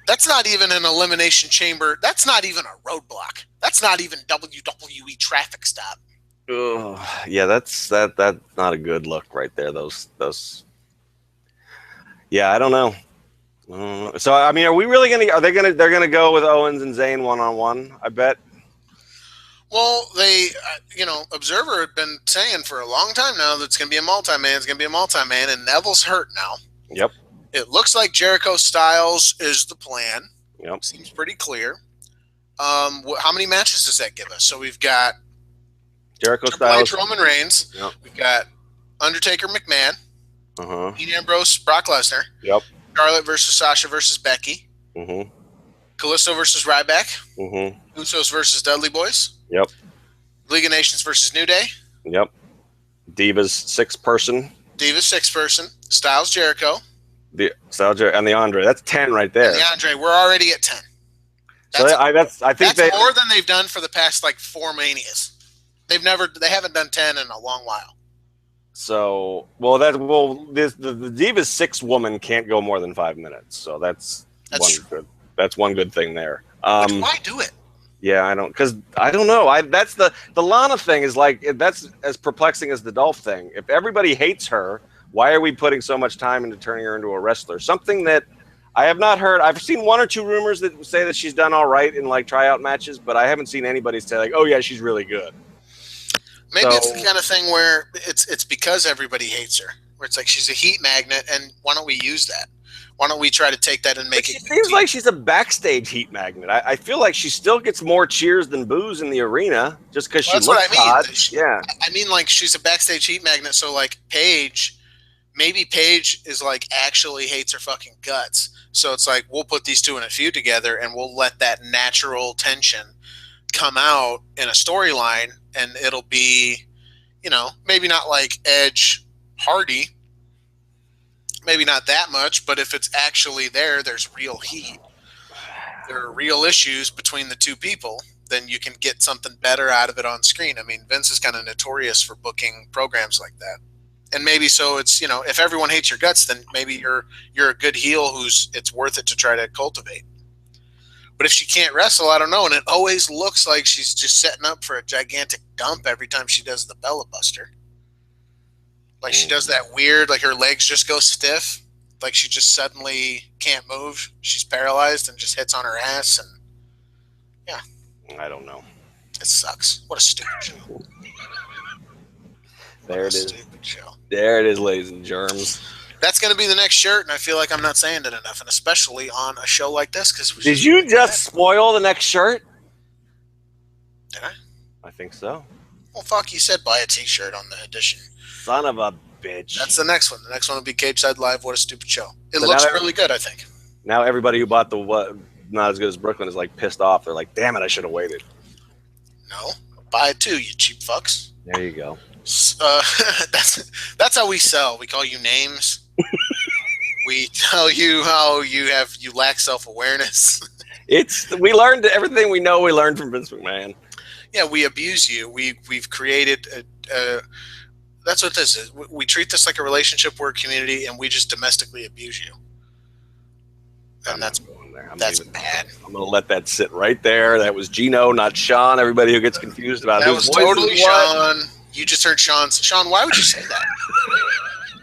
That's not even an Elimination Chamber. That's not even a Roadblock. That's not even WWE Traffic Stop. Yeah, that's not a good look right there. Those. Yeah, I don't know. So I mean, are we really gonna? They're gonna go with Owens and Zayn 1-on-1? I bet. Well, they, Observer had been saying for a long time now that it's gonna be a multi-man. It's gonna be a multi-man, and Neville's hurt now. Yep. It looks like Jericho Styles is the plan. Yep. Seems pretty clear. How many matches does that give us? So we've got Jericho Triple Styles, H, Roman Reigns. Yep. We've got Undertaker, McMahon. Dean Ambrose, Brock Lesnar. Yep. Charlotte versus Sasha versus Becky. Kalisto versus Ryback. Usos versus Dudley Boys. Yep. League of Nations versus New Day. Yep. Divas 6-person. Divas 6-person. Styles Jericho. The Salger and the Andre. That's 10 right there. And the Andre. We're already at 10. I think that's more than they've done for the past like 4 Manias. They haven't done 10 in a long while. So, the Divas 6 woman can't go more than 5 minutes. So that's one good thing there. Why do it? Yeah, because I don't know. That's the Lana thing is like, that's as perplexing as the Dolph thing. If everybody hates her, why are we putting so much time into turning her into a wrestler? Something that I have not heard. I've seen 1 or 2 rumors that say that she's done all right in like tryout matches, but I haven't seen anybody say like, "Oh yeah, she's really good." Maybe it's the kind of thing where it's because everybody hates her. Where it's like she's a heat magnet, and why don't we use that? Why don't we try to take that and make it? It seems like she's a backstage heat magnet. I feel like she still gets more cheers than boos in the arena just because she looks hot. Yeah, I mean, like she's a backstage heat magnet. So like Paige. Maybe Paige is like actually hates her fucking guts. So it's like we'll put these two in a feud together and we'll let that natural tension come out in a storyline, and it'll be, maybe not like Edge Hardy, maybe not that much, but if it's actually there's real heat. There are real issues between the two people, then you can get something better out of it on screen. I mean, Vince is kind of notorious for booking programs like that. And maybe so it's, if everyone hates your guts, then maybe you're a good heel it's worth it to try to cultivate. But if she can't wrestle, I don't know. And it always looks like she's just setting up for a gigantic dump every time she does the Bella Buster. Like she does that weird, like her legs just go stiff. Like she just suddenly can't move. She's paralyzed and just hits on her ass. And yeah. I don't know. It sucks. What a stupid show. There it is. There it is, ladies and germs. That's going to be the next shirt, and I feel like I'm not saying it enough, and especially on a show like this. Did you just spoil the next shirt? Did I? I think so. Well, fuck, you said buy a t-shirt on the edition. Son of a bitch. That's the next one. The next one will be Cage Side Live. What a stupid show. It looks really good, I think. Now everybody who bought the Not As Good As Brooklyn is like pissed off. They're like, damn it, I should have waited. No. Buy it too, you cheap fucks. There you go. That's how we sell. We call you names. We tell you how you lack self-awareness. We learned everything we know. We learned from Vince McMahon. Yeah, we abuse you. We've created that's what this is. We treat this like a relationship. We're a community, and we just domestically abuse you. And that's bad. I'm going to let that sit right there. That was Gino, not Sean. Everybody who gets confused about it. That was totally Sean. You just heard Sean. Sean, why would you say that?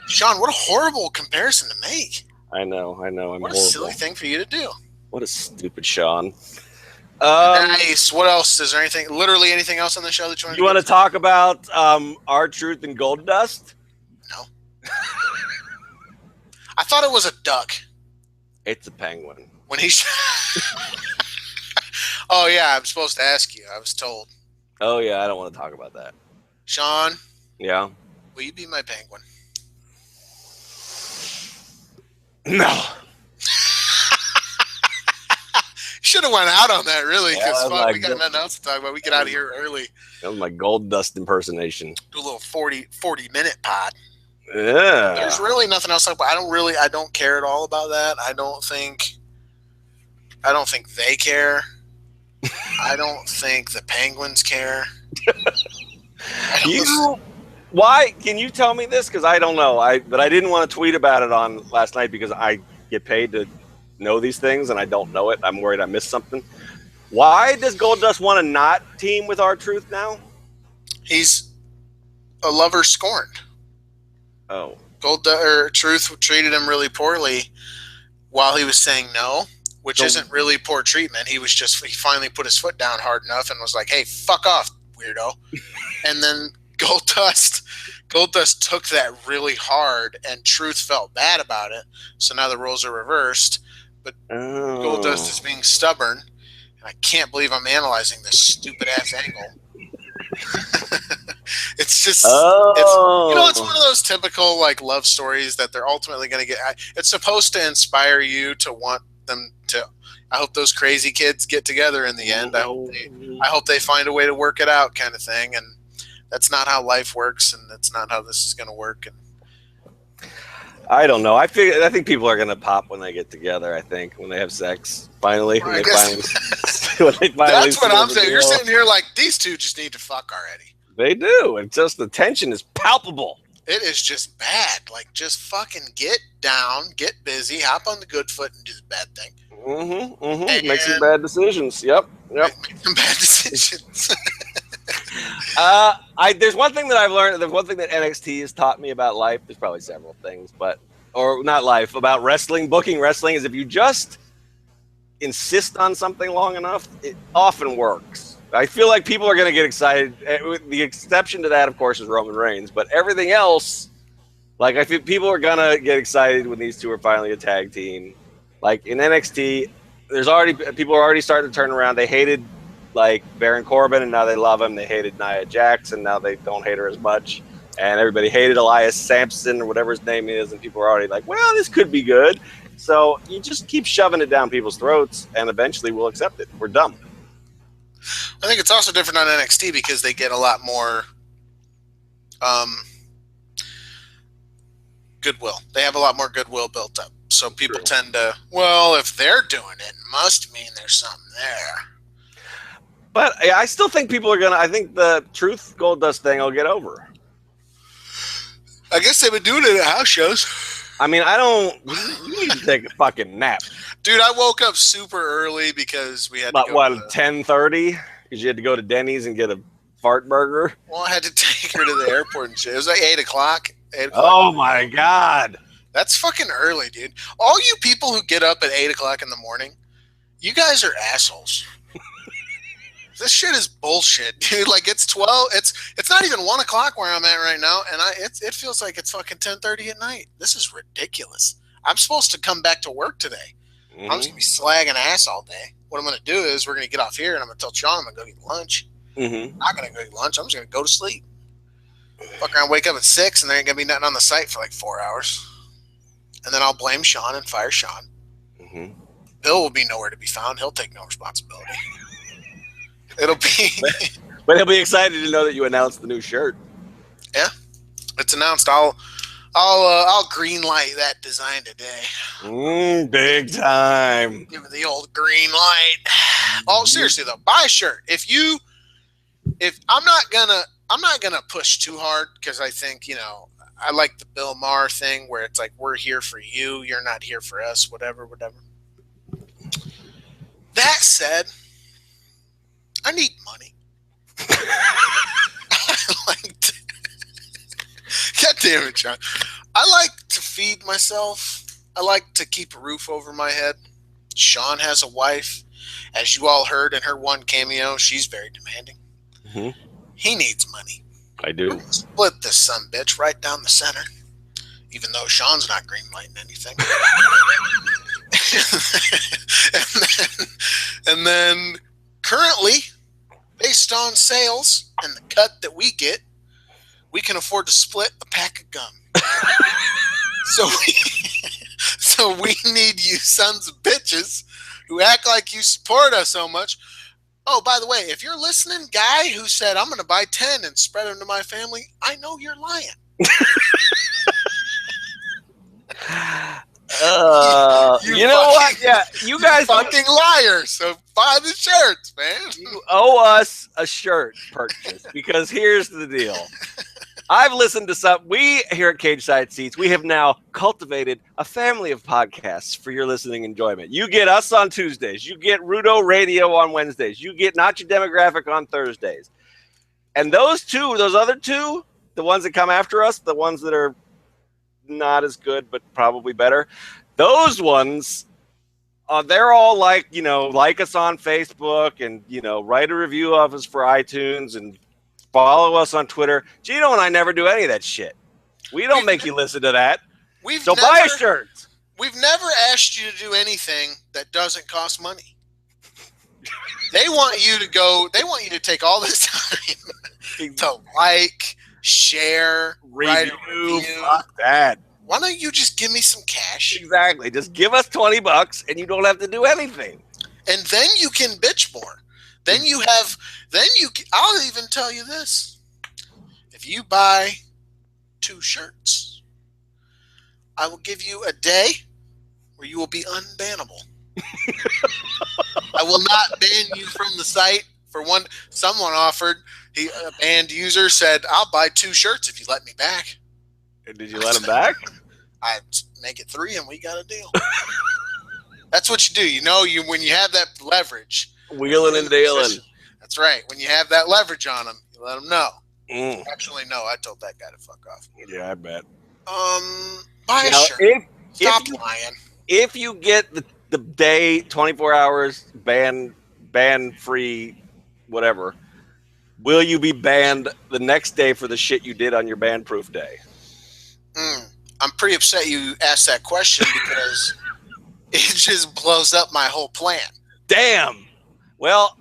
Sean, what a horrible comparison to make. I know. What horrible. A silly thing for you to do. What a stupid Sean. Nice. What else? Is there literally anything else on the show that you want to talk about? R-Truth and Gold Dust? No. I thought it was a duck. It's a penguin. When he Oh, yeah, I'm supposed to ask you. I was told. Oh, yeah, I don't want to talk about that. Sean? Yeah? Will you be my penguin? No. Should have went out on that, really, because yeah, we got nothing else to talk about. We get out of here early. That was my Gold Dust impersonation. Do a little 40-minute pod. Yeah. There's really nothing else to talk about. I don't care at all about that. I don't think they care. I don't think the Penguins care. Why? Can you tell me this? Because I don't know. But I didn't want to tweet about it on last night because I get paid to know these things and I don't know it. I'm worried I missed something. Why does Goldust want to not team with R-Truth now? He's a lover scorned. Oh. Truth treated him really poorly while he was saying no, which isn't really poor treatment. He finally put his foot down hard enough and was like, hey, fuck off, weirdo. And then Goldust took that really hard, and Truth felt bad about it. So now the roles are reversed. But Goldust is being stubborn, and I can't believe I'm analyzing this stupid ass angle. It's just, it's one of those typical like love stories that they're ultimately going to get. It's supposed to inspire you to want I hope those crazy kids get together in the end. I hope they find a way to work it out, kind of thing. And that's not how life works, and that's not how this is going to work. And I don't know. I think people are gonna pop when they get together. I think when they have sex finally. That's what I'm saying. You're sitting here like these two just need to fuck already. They do. It's just the tension is palpable. It is just bad. Like, just fucking get down, get busy, hop on the good foot, and do the bad thing. Make some bad decisions. Yep. Make some bad decisions. There's one thing that I've learned. There's one thing that NXT has taught me about life. There's probably several things, or not life, about wrestling. Booking wrestling is if you just insist on something long enough, it often works. I feel like people are going to get excited. The exception to that, of course, is Roman Reigns. But everything else, like I feel people are going to get excited when these two are finally a tag team. Like in NXT, people are already starting to turn around. They hated like Baron Corbin, and now they love him. They hated Nia Jax, and now they don't hate her as much. And everybody hated Elias Sampson or whatever his name is, and people are already like, well, this could be good. So you just keep shoving it down people's throats, and eventually we'll accept it. We're dumb. I think it's also different on NXT because they get a lot more goodwill. They have a lot more goodwill built up. So people tend to, well, if they're doing it, it must mean there's something there. But I still think people are going to, I think the Truth Goldust thing will get over. I guess they've been doing it at house shows. I mean, you need to take a fucking nap. Dude, I woke up super early because we had to go. What, 10:30? Because you had to go to Denny's and get a fart burger? Well, I had to take her to the airport and shit. It was like 8 o'clock. Oh, my God. That's fucking early, dude. All you people who get up at 8 o'clock in the morning, you guys are assholes. This shit is bullshit, dude. Like, it's 12. It's not even 1 o'clock where I'm at right now, and it feels like it's fucking 10:30 at night. This is ridiculous. I'm supposed to come back to work today. I'm just gonna be slagging ass all day. What I'm gonna do is we're gonna get off here, and I'm gonna tell Sean I'm gonna go eat lunch. I'm not gonna go eat lunch. I'm just gonna go to sleep. Fuck around, wake up at 6, and there ain't gonna be nothing on the site for like 4 hours. And then I'll blame Sean and fire Sean. Bill will be nowhere to be found. He'll take no responsibility. It'll be, but he'll be excited to know that you announced the new shirt. Yeah, it's announced. I'll green light that design today. Big time. Give it the old green light. Oh, seriously though, buy a shirt. If I'm not gonna push too hard because I think I like the Bill Maher thing where it's like we're here for you, you're not here for us, whatever. That said, I need money. God damn it, John. I like to feed myself. I like to keep a roof over my head. Sean has a wife. As you all heard in her one cameo, she's very demanding. He needs money. I do. Split this son bitch right down the center. Even though Sean's not greenlighting anything. and then currently, based on sales and the cut that we get, we can afford to split a pack of gum. So we need you sons of bitches who act like you support us so much. Oh, by the way, if you're listening, guy who said, I'm going to buy 10 and spread them to my family, I know you're lying. You know what? Yeah, you guys fucking liars. So buy the shirts, man. You owe us a shirt purchase because here's the deal. I've listened to we here at Cage Side Seats, we have now cultivated a family of podcasts for your listening enjoyment. You get us on Tuesdays. You get Rudo Radio on Wednesdays. You get Not Your Demographic on Thursdays. And those other two, the ones that come after us, the ones that are not as good but probably better, those ones, they're all like, like us on Facebook and, write a review of us for iTunes and follow us on Twitter. Gino and I never do any of that shit. We don't make you listen to that. Buy a shirt. We've never asked you to do anything that doesn't cost money. They want you to take all this time to like, share, write a review. Fuck that. Why don't you just give me some cash? Exactly. Just give us $20 and you don't have to do anything. And then you can bitch more. I'll even tell you this. If you buy 2 shirts, I will give you a day where you will be unbannable. I will not ban you from the site. For one, someone offered, a banned user said, I'll buy 2 shirts if you let me back. And did you let him back? I'd make it 3 and we got a deal. That's what you do. When you have that leverage. Wheeling and dealing. That's right. When you have that leverage on them, you let them know. Actually, no, I told that guy to fuck off. Yeah, I bet. Buy a shirt. Stop lying. If you get the day, 24 hours, ban free, whatever, will you be banned the next day for the shit you did on your ban proof day? I'm pretty upset you asked that question because it just blows up my whole plan. Damn. Well,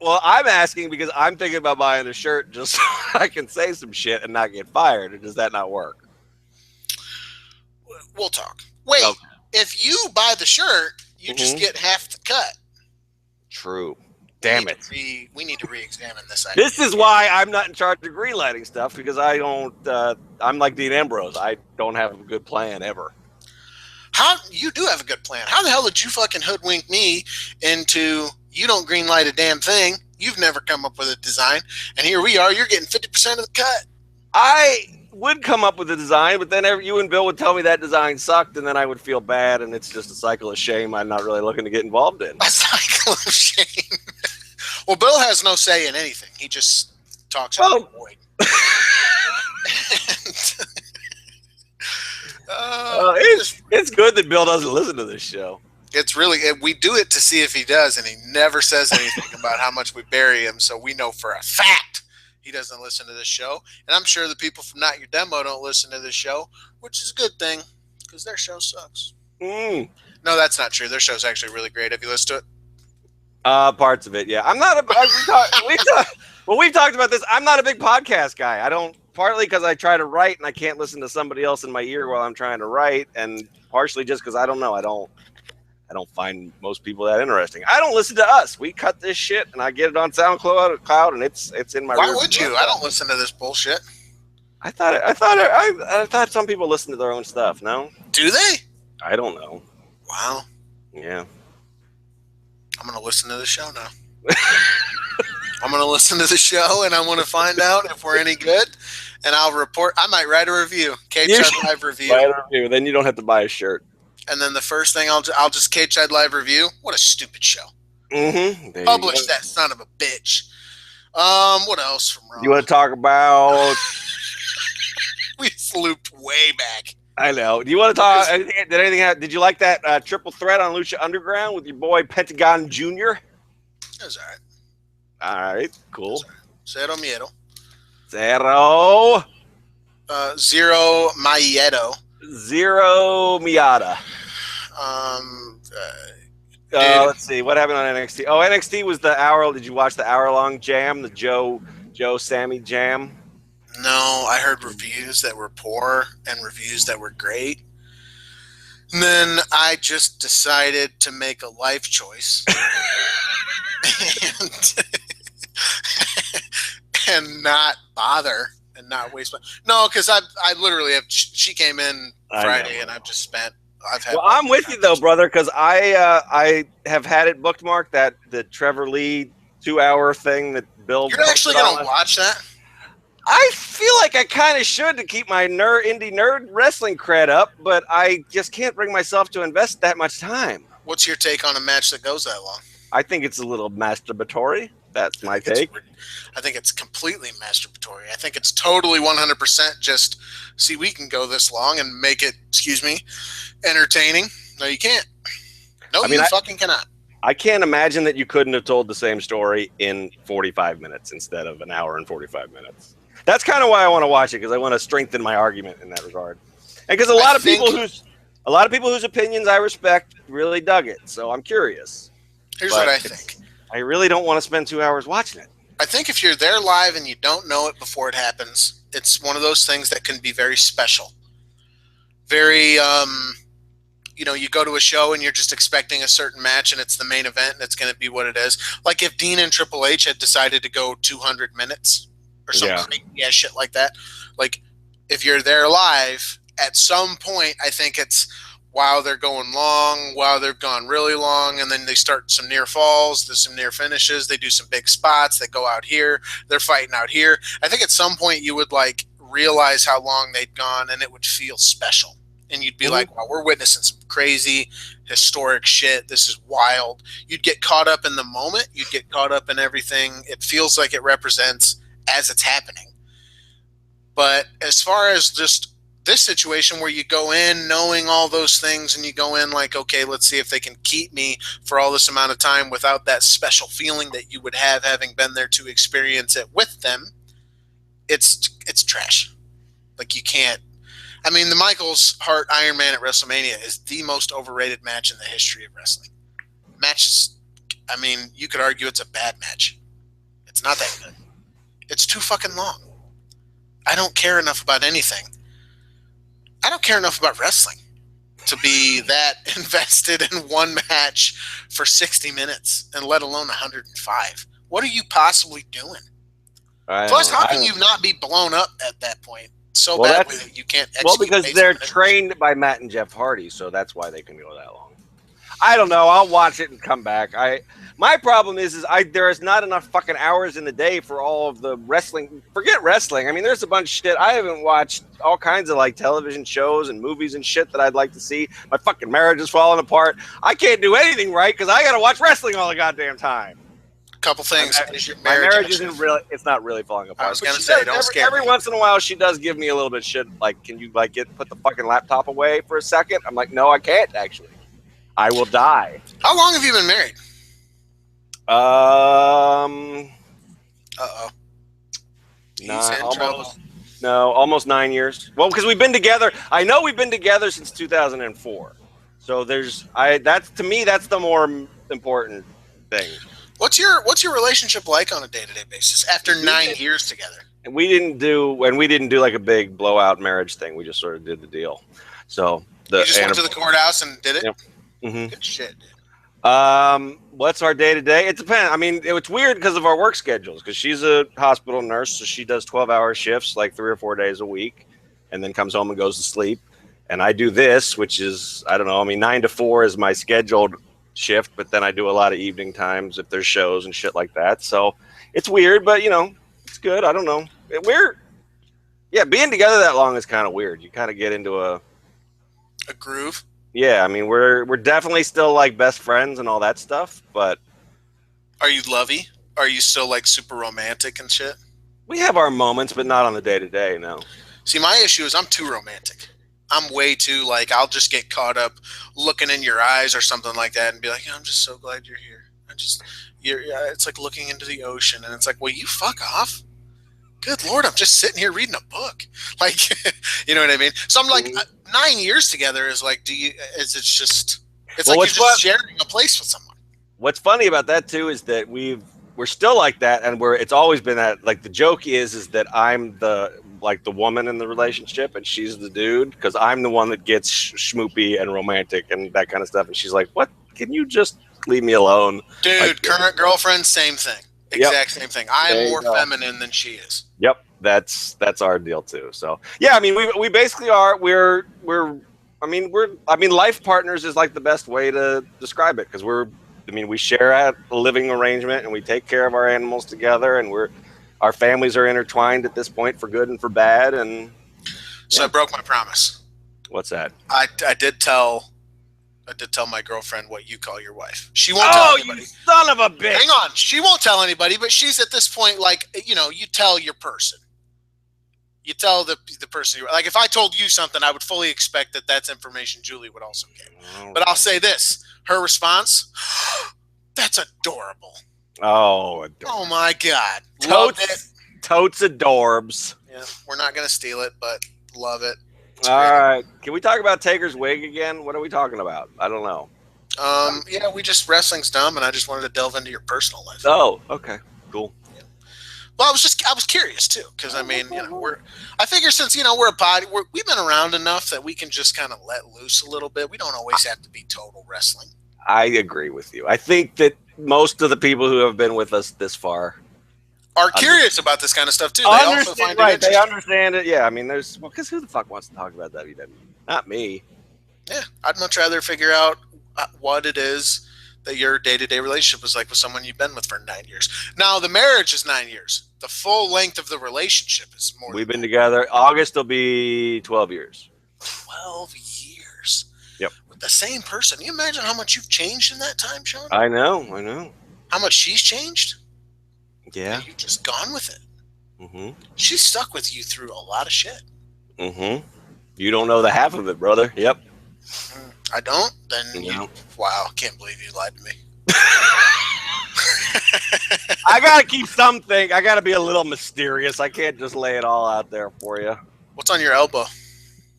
I'm asking because I'm thinking about buying a shirt just so I can say some shit and not get fired. Or does that not work? We'll talk. Wait, If you buy the shirt, you just get half the cut. True. Damn it. We need to re-examine this idea. This is why I'm not in charge of greenlighting stuff, because I don't, I'm like Dean Ambrose. I don't have a good plan ever. You do have a good plan. How the hell did you fucking hoodwink me into you don't greenlight a damn thing? You've never come up with a design. And here we are, you're getting 50% of the cut. I would come up with a design, but then you and Bill would tell me that design sucked, and then I would feel bad, and it's just a cycle of shame I'm not really looking to get involved in. A cycle of shame. Well, Bill has no say in anything. He just talks about the void. It's good that Bill doesn't listen to this show. It's really, we do it to see if he does, and he never says anything about how much we bury him, so we know for a fact he doesn't listen to this show. And I'm sure the people from Not Your Demo don't listen to this show, which is a good thing, because their show sucks. No, that's not true. Their show's actually really great. Have you listened to it? Parts of it, yeah. I'm not we've talked about this. I'm not a big podcast guy. I don't, partly because I try to write and I can't listen to somebody else in my ear while I'm trying to write, and partially just because I don't know. I don't find most people that interesting. I don't listen to us. We cut this shit and I get it on SoundCloud and it's in my. Why would you? I don't listen to this bullshit. I thought some people listen to their own stuff. No, do they? I don't know. Wow. Yeah. I'm gonna listen to the show now. I'm gonna listen to the show and I want to find out if we're any good. And I'll report. I might write a review. KCHUD Live review. Write a review. Then you don't have to buy a shirt. And then the first thing I'll just KCHUD Live review. What a stupid show. Publish that son of a bitch. What else from Ron? You want to talk about? We looped way back. I know. Do you want to talk? Did you like that triple threat on Lucha Underground with your boy Pentagon Jr.? That was all right. All right, cool. Cero miedo. Zero. Zero Maiedo. Zero Miata. Let's see. What happened on NXT? Oh, NXT was the hour. Did you watch the hour-long jam? The Joe Sammy jam? No, I heard reviews that were poor and reviews that were great. And then I just decided to make a life choice. and not bother and not waste my. No, because I literally have. She came in Friday, and I've just spent. I'm with you though, brother, because I have had it bookmarked that the Trevor Lee 2-hour thing that Bill. You're actually gonna watch that? I feel like I kind of should to keep my indie nerd wrestling cred up, but I just can't bring myself to invest that much time. What's your take on a match that goes that long? I think it's a little masturbatory. That's my take. I think it's completely masturbatory. I think it's totally 100% just, see, we can go this long and make it, entertaining. No, you can't. No, you fucking cannot. I can't imagine that you couldn't have told the same story in 45 minutes instead of an hour and 45 minutes. That's kind of why I want to watch it, because I want to strengthen my argument in that regard. And because a lot of people whose opinions I respect really dug it. So I'm curious. Here's what I think. I really don't want to spend 2 hours watching it. I think if you're there live and you don't know it before it happens, it's one of those things that can be very special. very you go to a show and you're just expecting a certain match and it's the main event and it's going to be what it is. Like if Dean and Triple H had decided to go 200 minutes or some crazy ass shit like that. Like if you're there live, at some point I think it's wow, they're going long, wow, they've gone really long, and then they start some near falls, there's some near finishes, they do some big spots, they go out here, they're fighting out here. I think at some point you would like realize how long they'd gone and it would feel special. And you'd be like, wow, we're witnessing some crazy historic shit. This is wild. You'd get caught up in the moment. You'd get caught up in everything. It feels like it represents as it's happening. But as far as just this situation where you go in knowing all those things and you go in like, okay, let's see if they can keep me for all this amount of time without that special feeling that you would have having been there to experience it with them, it's trash. Like you can't. I mean, the Michaels Hart Iron Man at WrestleMania is the most overrated match in the history of wrestling. Matches, I mean, you could argue it's a bad match. It's not that good. It's too fucking long. I don't care enough about anything. I don't care enough about wrestling to be that invested in one match for 60 minutes and let alone 105. What are you possibly doing? Plus, how can you not be blown up at that point? So badly that you can't execute. Well, because they're trained by Matt and Jeff Hardy, so that's why they can go that long. I don't know. I'll watch it and come back. My problem is there is not enough fucking hours in the day for all of the wrestling. Forget wrestling. I mean, there's a bunch of shit. I haven't watched all kinds of like television shows and movies and shit that I'd like to see. My fucking marriage is falling apart. I can't do anything right because I got to watch wrestling all the goddamn time. Couple things. My marriage isn't really. It's not really falling apart. I was gonna say, don't scare me. Every once in a while, she does give me a little bit of shit. Like, can you like put the fucking laptop away for a second? I'm like, no, I can't. Actually, I will die. How long have you been married? Almost 9 years. Well, because we've been together. I know we've been together since 2004. So that's to me, that's the more important thing. What's your relationship like on a day-to-day basis after 9 years together? And we didn't do like a big blowout marriage thing. We just sort of did the deal. So you just went to the courthouse and did it? Yep. Mm-hmm. Good shit, dude. What's our day-to-day? It depends. I mean, it's weird because of our work schedules, because she's a hospital nurse, so she does 12-hour shifts like 3 or 4 days a week and then comes home and goes to sleep. And I do this, which is, I don't know, 9 to 4 is my scheduled shift, but then I do a lot of evening times if there's shows and shit like that. So it's weird, but it's good. I don't know. Being together that long is kind of weird. You kind of get into a groove. Yeah, I mean, we're definitely still like best friends and all that stuff, but are you lovey? Are you still like super romantic and shit? We have our moments, but not on the day-to-day, no. See, my issue is I'm too romantic. I'm way too like, I'll just get caught up looking in your eyes or something like that and be like, I'm just so glad you're here. It's like looking into the ocean and it's like, well, you fuck off. Good Lord, I'm just sitting here reading a book. Like, you know what I mean? So I'm like, 9 years together is like, it's like you're just sharing a place with someone. What's funny about that too is that we're still like that, and it's always been that. Like the joke is that I'm the woman in the relationship, and she's the dude, because I'm the one that gets schmoopy and romantic and that kind of stuff, and she's like, "What? Can you just leave me alone?" Dude, current girlfriend, same thing, exact same thing. I am more feminine than she is. Yep, that's our deal too. So yeah, I mean, we basically are. Life partners is like the best way to describe it, because we share a living arrangement and we take care of our animals together, and our families are intertwined at this point for good and for bad. And so I broke my promise. What's that? I did tell my girlfriend what you call your wife. She won't tell anybody. You son of a bitch. Hang on. She won't tell anybody, but she's at this point like, you tell your person. You tell the person you like. If I told you something, I would fully expect that that's information Julie would also get. But I'll say this. Her response, that's adorable. Oh, adorable. Oh my God. Totes adorbs. Yeah, we're not going to steal it, but love it. All right. Can we talk about Taker's wig again? What are we talking about? I don't know. Wrestling's dumb, and I just wanted to delve into your personal life. Oh, okay. Cool. Yeah. Well, I was curious too, because I mean, I figure since we're a pod, we've been around enough that we can just kind of let loose a little bit. We don't always have to be total wrestling. I agree with you. I think that most of the people who have been with us this far are curious about this kind of stuff too. They also find it interesting. They understand it. Yeah, I mean, because who the fuck wants to talk about WWE? Not me. Yeah, I'd much rather figure out what it is that your day-to-day relationship is like with someone you've been with for 9 years. Now, the marriage is 9 years. The full length of the relationship is more. We've been together. August will be 12 years. 12 years. Yep. With the same person. Can you imagine how much you've changed in that time, Sean? I know. How much she's changed? Yeah. You've just gone with it. Mm-hmm. She's stuck with you through a lot of shit. Mm-hmm. You don't know the half of it, brother. Yep. I don't? Then wow, can't believe you lied to me. I gotta keep something. I gotta be a little mysterious. I can't just lay it all out there for you. What's on your elbow?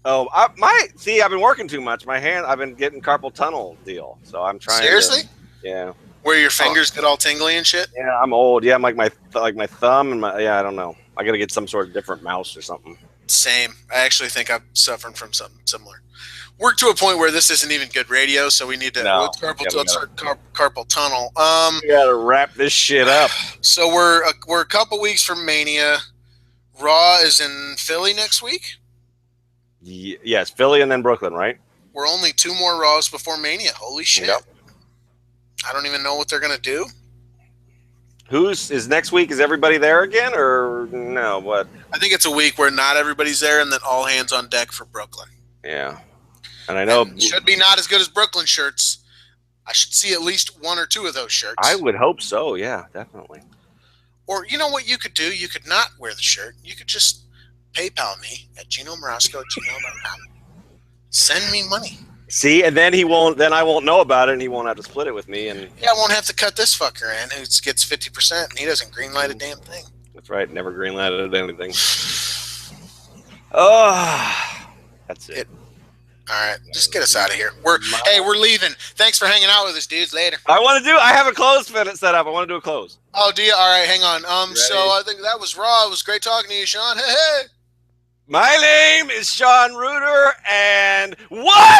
Oh, I've been working too much. I've been getting carpal tunnel deal. So I'm trying. Seriously? Yeah. Where your fingers get all tingly and shit? Yeah, I'm old. Yeah, I'm like my thumb and I don't know. I gotta get some sort of different mouse or something. Same. I actually think I'm suffering from something similar. We're to a point where this isn't even good radio, so we need to carpal tunnel. We gotta wrap this shit up. So we're a couple weeks from Mania. Raw is in Philly next week. Yes, Philly and then Brooklyn, right? We're only 2 more Raws before Mania. Holy shit! Yep. I don't even know what they're gonna do. Is next week? Is everybody there again, or no? What? I think it's a week where not everybody's there, and then all hands on deck for Brooklyn. Yeah, and I know it should be not as good as Brooklyn shirts. I should see at least 1 or 2 of those shirts. I would hope so. Yeah, definitely. Or you know what you could do? You could not wear the shirt. You could just PayPal me at GinoMorosco@gmail.com. Send me money. See, and then I won't know about it, and he won't have to split it with me. And yeah, I won't have to cut this fucker in who gets 50%, and he doesn't greenlight a damn thing. That's right. Never greenlighted anything. Oh, that's it. All right, just get us out of here. We're leaving. Thanks for hanging out with us, dudes. Later. I have a close set up. I want to do a close. Oh, do you? All right, hang on. So I think that was Raw. It was great talking to you, Sean. Hey. My name is Sean Reuter, and what?